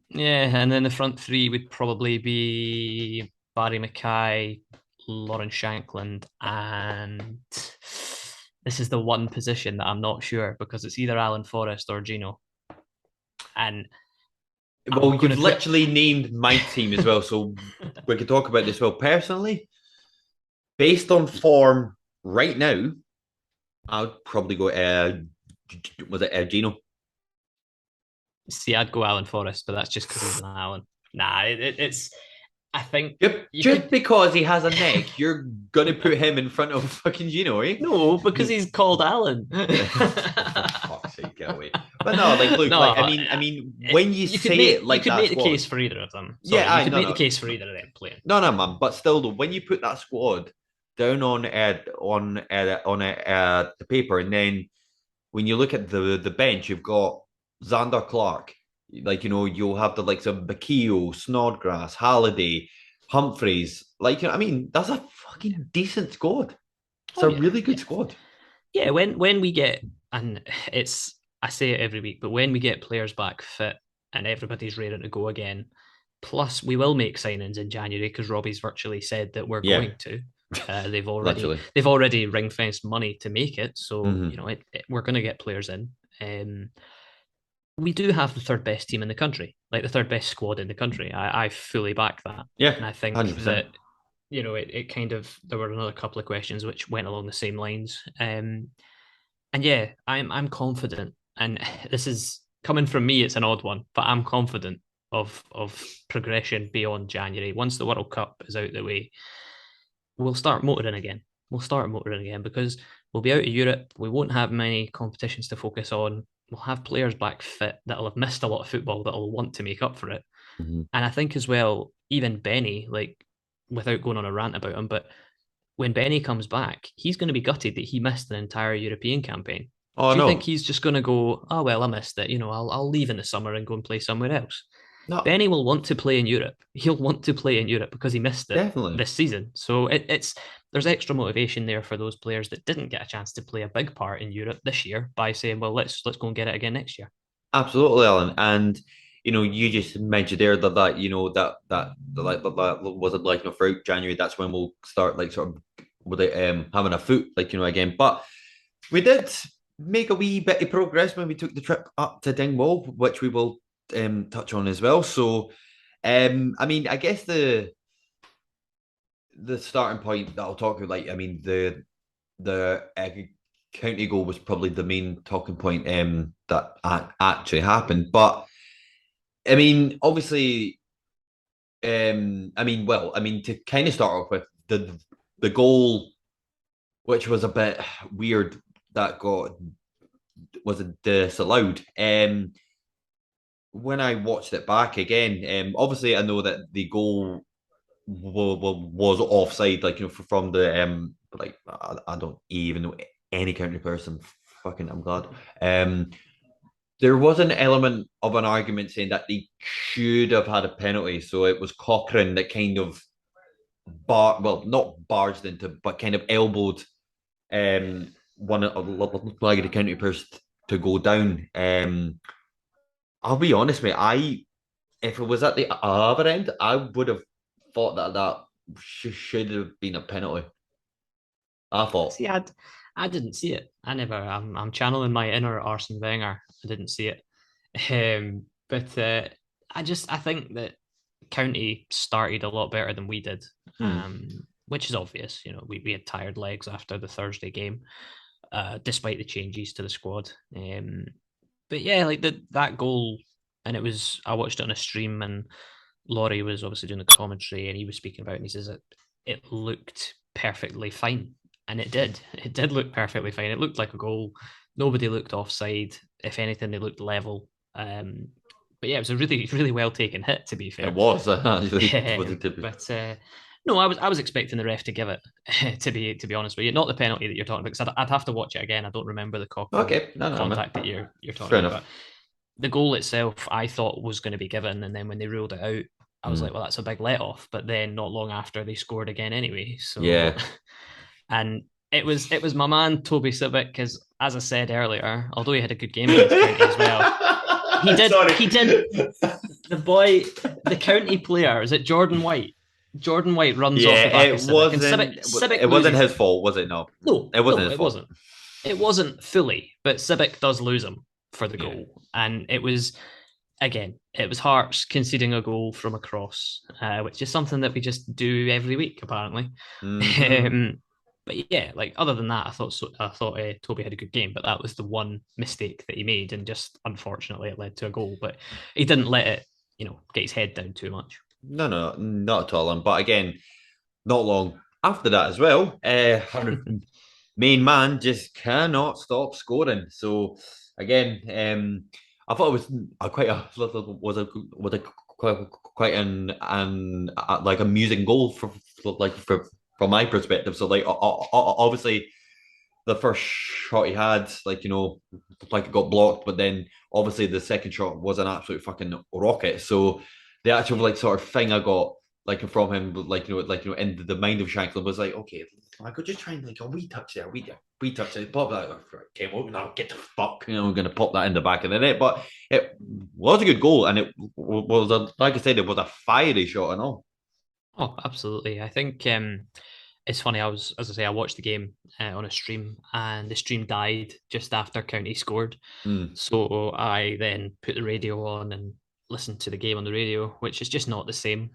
yeah, and then the front three would probably be Barry Mackay, Lauren Shankland, and this is the one position that I'm not sure because it's either Alan Forrest or Gino. And Well, I'm going you've to put. literally named my team as well, so we could talk about this. Well, personally, based on form right now, I would probably go. Was it Gino? See, I'd go Alan Forrest, but that's just because he's an Alan. Nah, it's. I think Yep. you Just could. because he has a neck, you're gonna put him in front of fucking Gino, eh? No, because he's called Alan. For fuck's sake, get away. But no, like, look, like, No, when you say it you like could that make the squad, case for either of them. yeah, Sorry, you I could no, make the no, case for either of them playing. no, no, man. But still, though, when you put that squad down on the paper, and then when you look at the bench, you've got Xander Clark. Like, you'll have the likes of Bakio, Snodgrass, Halliday, Humphreys. Like, that's a fucking decent squad. It's Oh a yeah, really yeah, good squad. yeah. When we get, and it's, I say it every week, but when we get players back fit and everybody's ready to go again, plus we will make signings in January because Robbie's virtually said that we're Yeah, going to. They've already literally. ring fenced money to make it, so Hmm. we're going to get players in. We do have the third best team in the country, like the third best squad in the country. I fully back that, Yeah, and I think 100%. that it kind of, there were another couple of questions which went along the same lines. And yeah, I'm confident, and this is coming from me. It's an odd one, but I'm confident of progression beyond January. Once the World Cup is out the way, we'll start motoring again. We'll start motoring again because we'll be out of Europe. We won't have many competitions to focus on. We'll have players back fit that'll have missed a lot of football that'll want to make up for it. Hmm. And I think as well, even Benny, like, without going on a rant about him, but when Benny comes back, he's going to be gutted that he missed an entire European campaign. Oh, Do you think no. he's just going to go, oh, well, I missed it. I'll leave in the summer and go and play somewhere else? No, Benny will want to play in Europe. He'll want to play in Europe because he missed it definitely. this season. So it's there's extra motivation there for those players that didn't get a chance to play a big part in Europe this year by saying, well, let's go and get it again next year. Absolutely, Alan. And you just mentioned there that like that was it like throughout January. That's when we'll start like sort of with it having a foot like again. But we did make a wee bit of progress when we took the trip up to Dingwall, which we will touch on as well. So, I guess the starting point that I'll talk about, like, the county goal was probably the main talking point that actually happened. But obviously, to kind of start off with the goal, which was a bit weird, that got was disallowed. When I watched it back again, obviously I know that the goal was offside, like from the like I don't even know any county person. Fucking, I'm glad. There was an element of an argument saying that they should have had a penalty, so it was Cochrane that kind of not barged into, but kind of elbowed one of the county person to go down. I'll be honest, mate. If it was at the other end, I would have thought that should have been a penalty. I thought. See, I didn't see it. I never. I'm channeling my inner Arsene Wenger. I didn't see it. But I think that County started a lot better than we did, Hmm. which is obvious. We had tired legs after the Thursday game. despite the changes to the squad. But yeah, like that goal, and I watched it on a stream, and Laurie was obviously doing the commentary, and he was speaking about it, and he says that it looked perfectly fine, and it did. It did look perfectly fine. It looked like a goal. Nobody looked offside. If anything, they looked level. But yeah, it was a really, really well taken hit, to be fair. It was actually. But no, I was expecting the ref to give it. To be honest with you, not the penalty that you're talking about, because I'd have to watch it again. I don't remember the Okay, no, contact man. that you're talking Fair about. enough. But the goal itself, I thought was going to be given, and then when they ruled it out, I was like, well, that's a big let off. But then not long after, they scored again anyway. So, Yeah. and it was my man Toby Sibic, because as I said earlier, although he had a good game against County as well, he did. Sorry. He did. The boy, the County player, is it Jordan White? Jordan White runs off the back of Sibic, and Sibic it wasn't loses his fault, was it? No, no, it wasn't no, his it fault. wasn't. It wasn't fully, but Sibic does lose him for the goal, and it was again, it was Hearts conceding a goal from a cross, which is something that we just do every week, apparently. But yeah, like other than that, I thought Toby had a good game, but that was the one mistake that he made, and just unfortunately it led to a goal. But he didn't let it, get his head down too much. No, not at all. But again, not long after that as well, our main man just cannot stop scoring. So again, I thought it was quite an like amusing goal for from my perspective. So like obviously the first shot he had, like it got blocked, but then obviously the second shot was an absolute fucking rocket. So the actual like sort of thing I got like from him, in the mind of Shanklin was like, okay, I could just try and like a wee touch there, wee touch there, pop that came over now, get the fuck, I'm gonna pop that in the back of the net. But it was a good goal, and it was like I said, it was a fiery shot and all. Oh, absolutely. I think it's funny. As I say, I watched the game on a stream, and the stream died just after County scored. So I then put the radio on and listened to the game on the radio, which is just not the same.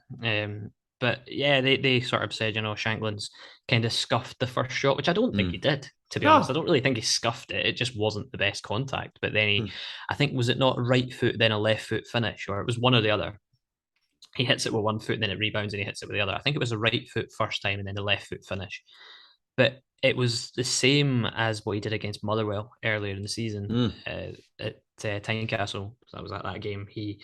But yeah, they sort of said, Shanklin's kind of scuffed the first shot, which I don't think he did, to be honest. I don't really think he scuffed it. It just wasn't the best contact. But then I think, was it not right foot, then a left foot finish, or it was one or the other? He hits it with one foot and then it rebounds and he hits it with the other. I think it was a right foot first time and then the left foot finish. But it was the same as what he did against Motherwell earlier in the season at Tynecastle. So that was at that game. It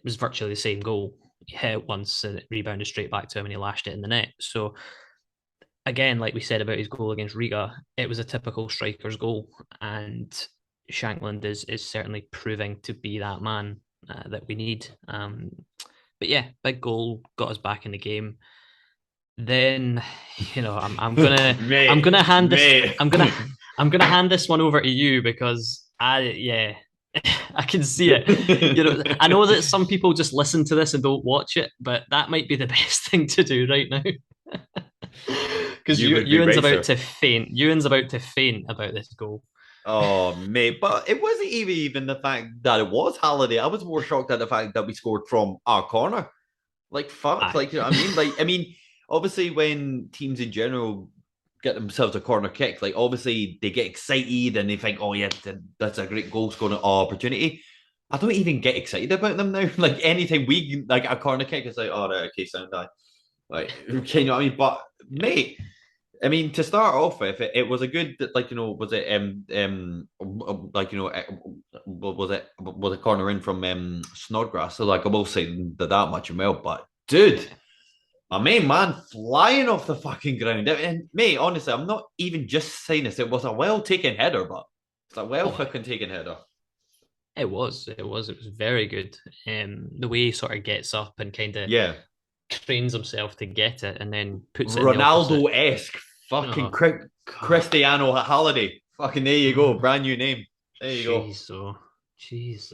was virtually the same goal. He hit it once and it rebounded straight back to him and he lashed it in the net. So again, like we said about his goal against Riga, it was a typical striker's goal. And Shankland is certainly proving to be that man that we need. But yeah, big goal, got us back in the game. Then, I'm gonna hand this one over to you, because I can see it. I know that some people just listen to this and don't watch it, but that might be the best thing to do right now. Because Ewan's about to faint. Ewan's about to faint about this goal. Oh, mate, but it wasn't even the fact that it was Halliday. I was more shocked at the fact that we scored from our corner. Like, fuck, like, you know what I mean? I mean, obviously, when teams in general get themselves a corner kick, like, obviously, they get excited and they think, oh, yeah, that's a great goal scoring opportunity. I don't even get excited about them now. Like, anytime we, like, a corner kick, it's like, oh, right, okay, sound die. Like, you know what I mean? But, mate, I mean, to start off with, it was a good, like, was it was a corner in from Snodgrass? So like, I will say that much as well. But dude, my main man flying off the fucking ground, and mate, honestly, I'm not even just saying this. It was a well taken header, but it's a well fucking taken header. It was very good. The way he sort of gets up and kind of trains himself to get it, and then puts it Ronaldo-esque. Fucking Cristiano Halliday. Fucking there you go. Brand new name. There you go. Jeez.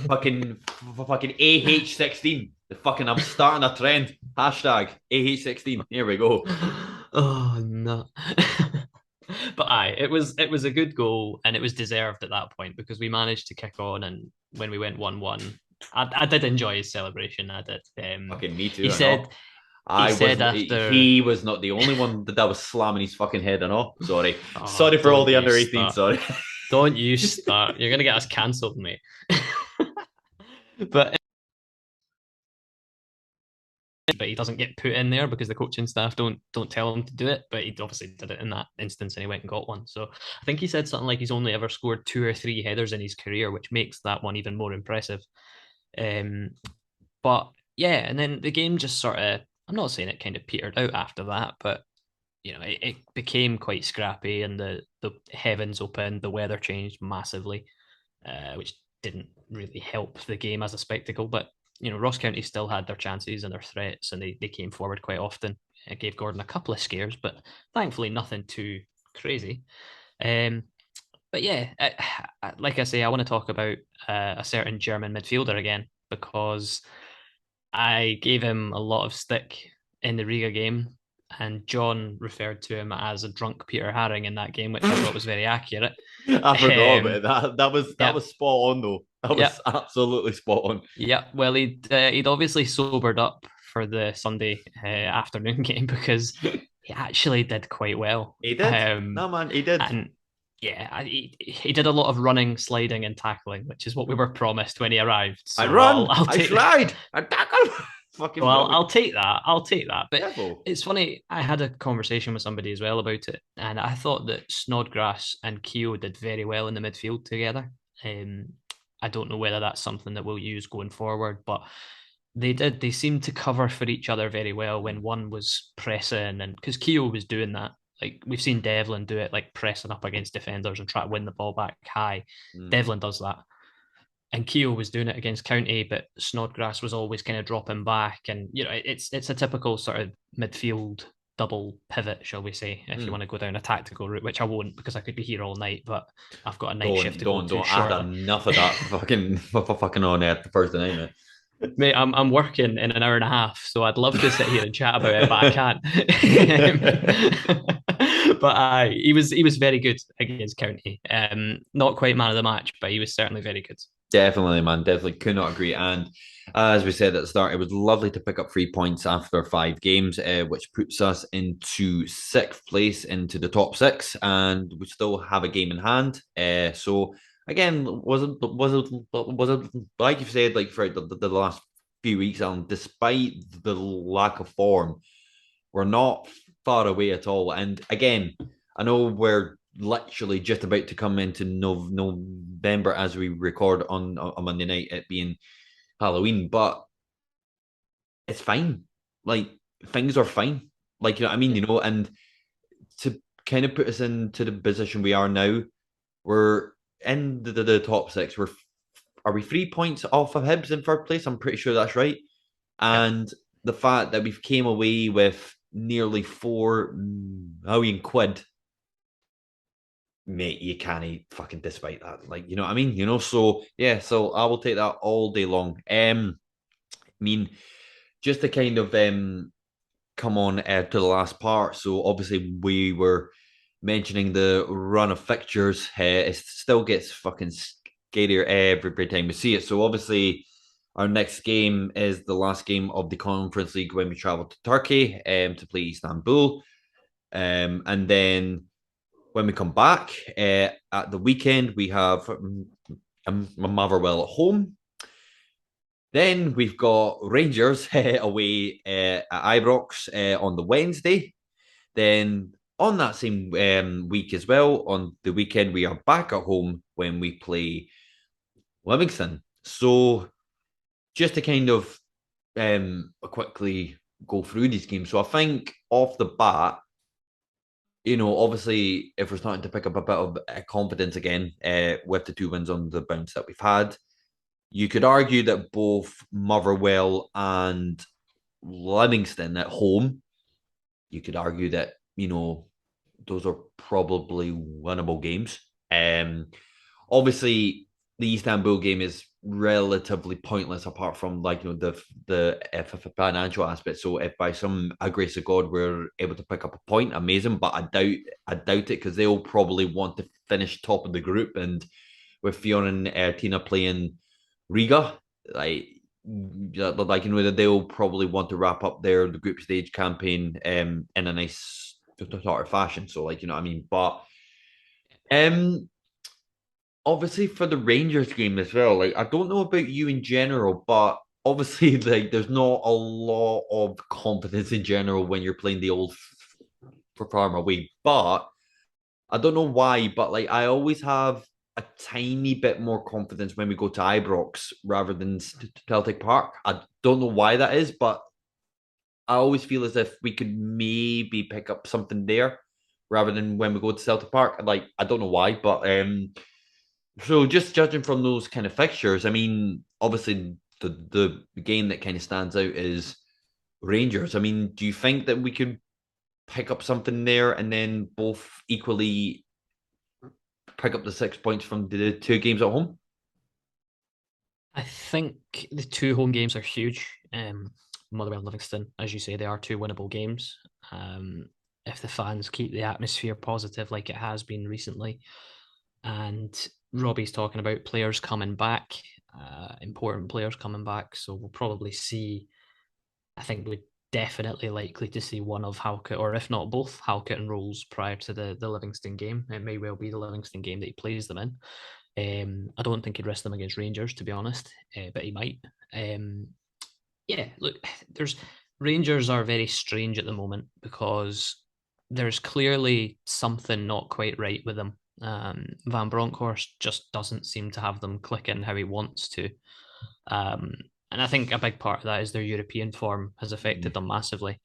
fucking AH16. I'm starting a trend. Hashtag AH16. Here we go. Oh no. But it was a good goal, and it was deserved at that point, because we managed to kick on, and when we went 1-1, I did enjoy his celebration. I did. Fucking me too. He I said wasn't. after, He was not the only one that was slamming his fucking head and all. Sorry, oh, sorry for all don't the you under 18. start. Sorry. Don't you start. You're going to get us cancelled, mate. but but he doesn't get put in there because the coaching staff don't tell him to do it. But he obviously did it in that instance, and he went and got one. So I think he said something like he's only ever scored 2 or 3 headers in his career, which makes that one even more impressive. Um, but yeah, and then the game just sort of, I'm not saying it kind of petered out after that, but it became quite scrappy, and the heavens opened, the weather changed massively, which didn't really help the game as a spectacle. But Ross County still had their chances and their threats, and they came forward quite often. It gave Gordon a couple of scares, but thankfully nothing too crazy. Um, but yeah, like I say, I want to talk about a certain German midfielder again because I gave him a lot of stick in the Riga game, and John referred to him as a drunk Peter Haring in that game, which I thought was very accurate. I forgot about Um, it. That was yeah, spot on though. That yeah, was absolutely spot on. yeah. Well, he'd obviously sobered up for the Sunday afternoon game because he actually did quite well. He did. No man, he did. And yeah, he did a lot of running, sliding, and tackling, which is what we were promised when he arrived. I So I'll run. I'll I take slide. I tackle. Fucking Well, I'll, brilliant. I'll take that. I'll take that. But Devil. it's funny. I had a conversation with somebody as well about it, and I thought that Snodgrass and Keogh did very well in the midfield together. Um, I don't know whether that's something that we'll use going forward, but they did. They seemed to cover for each other very well when one was pressing, and because Keogh was doing that. Like we've seen Devlin do it, like pressing up against defenders and try to win the ball back high. Mm. Devlin does that, and Keogh was doing it against County, but Snodgrass was always kind of dropping back, and it's a typical sort of midfield double pivot, shall we say, if you Mm. want to go down a tactical route, which I won't because I could be here all night, but I've got a night shift Don't, to go don't, to don't. I had shortly. enough of that fucking on Thursday night, man. Mate, I'm working in an hour and a half, so I'd love to sit here and chat about it, but I can't. But he was very good against County. Not quite man of the match, but he was certainly very good. Definitely, man. Definitely could not agree. And as we said at the start, it was lovely to pick up 3 points after 5 games, which puts us into sixth place into the top six, and we still have a game in hand. So again, was it like you said, like for the last few weeks, and despite the lack of form, we're not far away at all. And again, I know we're literally just about to come into November as we record on a Monday night, it being Halloween, but it's fine. Like things are fine. Like what I mean, and to kind of put us into the position we are now, we're in the top six. Are we 3 points off of Hibs in third place? I'm pretty sure that's right. Yep. And the fact that we've came away with nearly £4 million, mate, you can't fucking despite that. Like, you know what I mean? So yeah, so I will take that all day long. I mean, just to kind of come on to the last part. So obviously we were mentioning the run of fixtures. It still gets fucking scarier every time we see it. So obviously our next game is the last game of the Conference League when we travel to Turkey to play Istanbul. And then when we come back at the weekend, we have Motherwell at home. Then we've got Rangers away at Ibrox on the Wednesday. Then on that same week as well, on the weekend, we are back at home when we play Livingston. So just to kind of quickly go through these games. So I think off the bat, obviously, if we're starting to pick up a bit of confidence again with the 2 wins on the bounce that we've had, you could argue that both Motherwell and Livingston at home, you could argue that, those are probably winnable games. Obviously, the Istanbul game is relatively pointless apart from the financial aspect. So if by some grace of God we're able to pick up a point, amazing. But I doubt it because they'll probably want to finish top of the group, and with Fiorentina playing Riga, like like that they'll probably want to wrap up the group stage campaign in a nice sort of fashion. So like what I mean. But um obviously for the Rangers game as well, like I don't know about you in general, but obviously like there's not a lot of confidence in general when you're playing the old farm away. But I don't know why, but like I always have a tiny bit more confidence when we go to Ibrox rather than Celtic Park. I don't know why that is, but I always feel as if we could maybe pick up something there rather than when we go to Celtic Park. Like I don't know why, but so just judging from those kind of fixtures, I mean, obviously the game that kind of stands out is Rangers. I mean, do you think that we could pick up something there and then both equally pick up the 6 points from the two games at home? I think the two home games are huge. Motherwell and Livingston, as you say, they are two winnable games. If the fans keep the atmosphere positive like it has been recently, and Robbie's talking about players coming back, important players coming back, so we'll probably see. I think we're definitely likely to see one of Halkett, or if not both, Halkett and Rolls prior to the Livingston game. It may well be the Livingston game that he plays them in. I don't think he'd risk them against Rangers, to be honest, but he might. Um, yeah, look, there's Rangers are very strange at the moment because there's clearly something not quite right with them. Van Bronckhorst just doesn't seem to have them clicking how he wants to. Um, and I think a big part of that is their European form has affected them massively.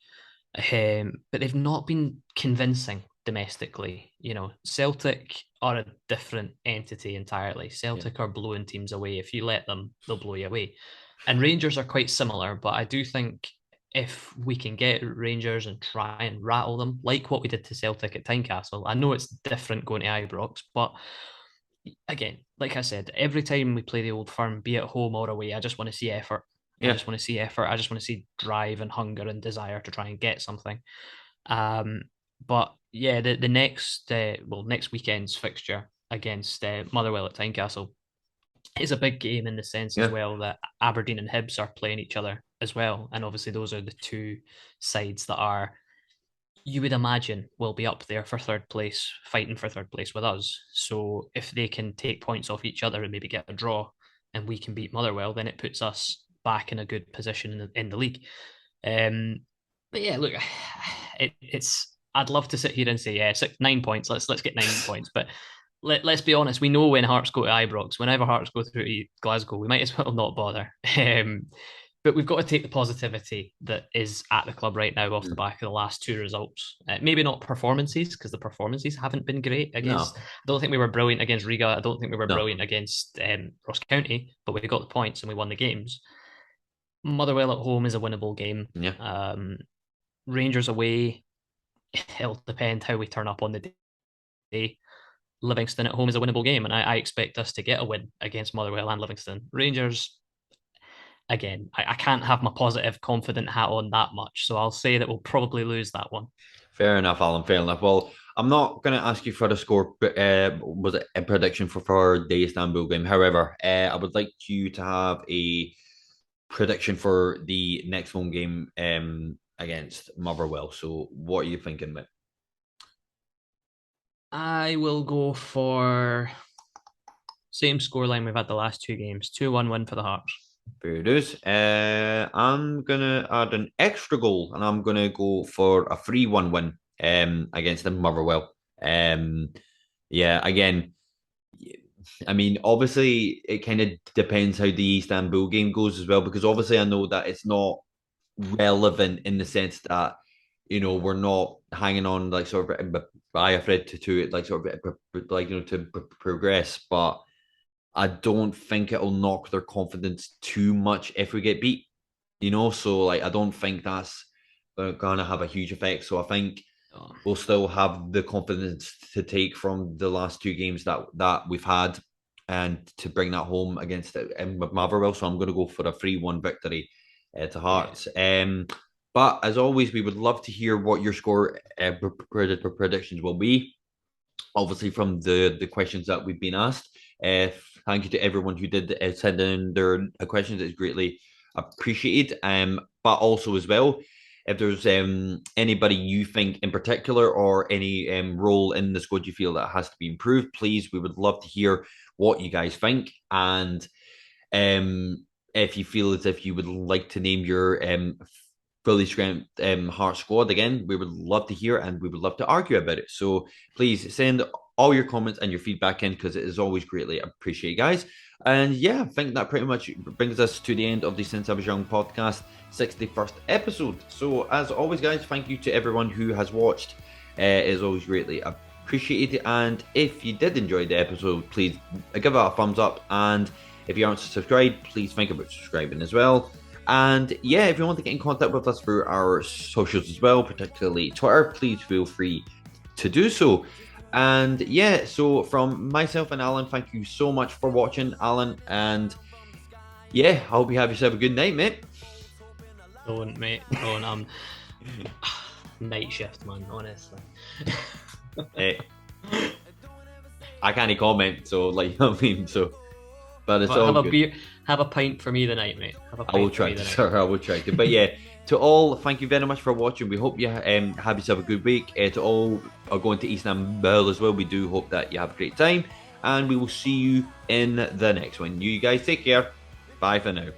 But they've not been convincing domestically. You know, Celtic are a different entity entirely. Yeah. Celtic are blowing teams away. If you let them, they'll blow you away. And Rangers are quite similar, but I do think if we can get Rangers and try and rattle them, like what we did to Celtic at Tynecastle, I know it's different going to Ibrox, but again, like I said, every time we play the old firm, be it home or away, I just want to see effort. I Yeah. just want to see effort. I just want to see drive and hunger and desire to try and get something. But yeah, the next next weekend's fixture against Motherwell at Tynecastle is a big game in the sense as Yeah. well that Aberdeen and Hibs are playing each other as well, and obviously those are the two sides that are you would imagine will be up there for third place, fighting for third place with us. So if they can take points off each other and maybe get a draw, and we can beat Motherwell, then it puts us back in a good position in the league. But yeah, look, it's I'd love to sit here and say yeah, 9 points. Let's get 9 points, but let's be honest. We know when Hearts go to Ibrox, whenever Hearts go through to Glasgow, we might as well not bother. But we've got to take the positivity that is at the club right now off the Mm. back of the last two results. Maybe not performances because the performances haven't been great against. No. I don't think we were brilliant against Riga. I don't think we were No. brilliant against Ross County, but we got the points and we won the games. Motherwell at home is a winnable game. Yeah. Rangers away, it'll depend how we turn up on the day. Livingston at home is a winnable game, and I expect us to get a win against Motherwell and Livingston. Rangers, again, I can't have my positive, confident hat on that much, so I'll say that we'll probably lose that one. Fair enough, Alan. Fair enough. Well, I'm not going to ask you for the score, but was it a prediction for the Istanbul game? However, I would like you to have a prediction for the next home game against Motherwell. So, what are you thinking, mate? I will go for same scoreline we've had the last two games 2-1 win for the Hearts. Fair it is. I'm gonna add an extra goal, and I'm gonna go for a 3-1 win against the Motherwell. Yeah, again, I mean, obviously, it kind of depends how the Istanbul game goes as well, because obviously, I know that it's not relevant in the sense that we're not hanging on like sort of by a thread to it, like sort of like to progress, but. I don't think it'll knock their confidence too much if we get beat, So like I don't think that's gonna have a huge effect. So I think Oh, we'll still have the confidence to take from the last two games that we've had and to bring that home against Motherwell. So I'm going to go for a 3-1 victory to yeah. Hearts. But as always, we would love to hear what your score predictions will be. Obviously, from the questions that we've been asked. Thank you to everyone who did send in their questions. It's greatly appreciated. But also as well, if there's anybody you think in particular or any role in the squad you feel that has to be improved, please, we would love to hear what you guys think. And if you feel as if you would like to name your fully strength heart squad again, we would love to hear and we would love to argue about it. So please send all your comments and your feedback in, because it is always greatly appreciated, guys. And yeah, I think that pretty much brings us to the end of the Since I Was Young podcast 61st episode. So as always, guys, thank you to everyone who has watched. It is always greatly appreciated. And if you did enjoy the episode, please give it a thumbs up. And if you aren't subscribed, please think about subscribing as well. And yeah, if you want to get in contact with us through our socials as well, particularly Twitter, please feel free to do so. And yeah, so from myself and Alan, thank you so much for watching, Alan. And yeah, I hope you have yourself a good night, mate. Don't, mate. Don't. Night shift, man, honestly. I can't comment, so like, I mean, so, but it's all have good. A beer, have a pint for me tonight, mate. I will try to, sir. I will try to. But yeah, to all, thank you very much for watching. We hope you have yourself a good week. To all are going to Istanbul as well, we do hope that you have a great time, and we will see you in the next one. You guys take care. Bye for now.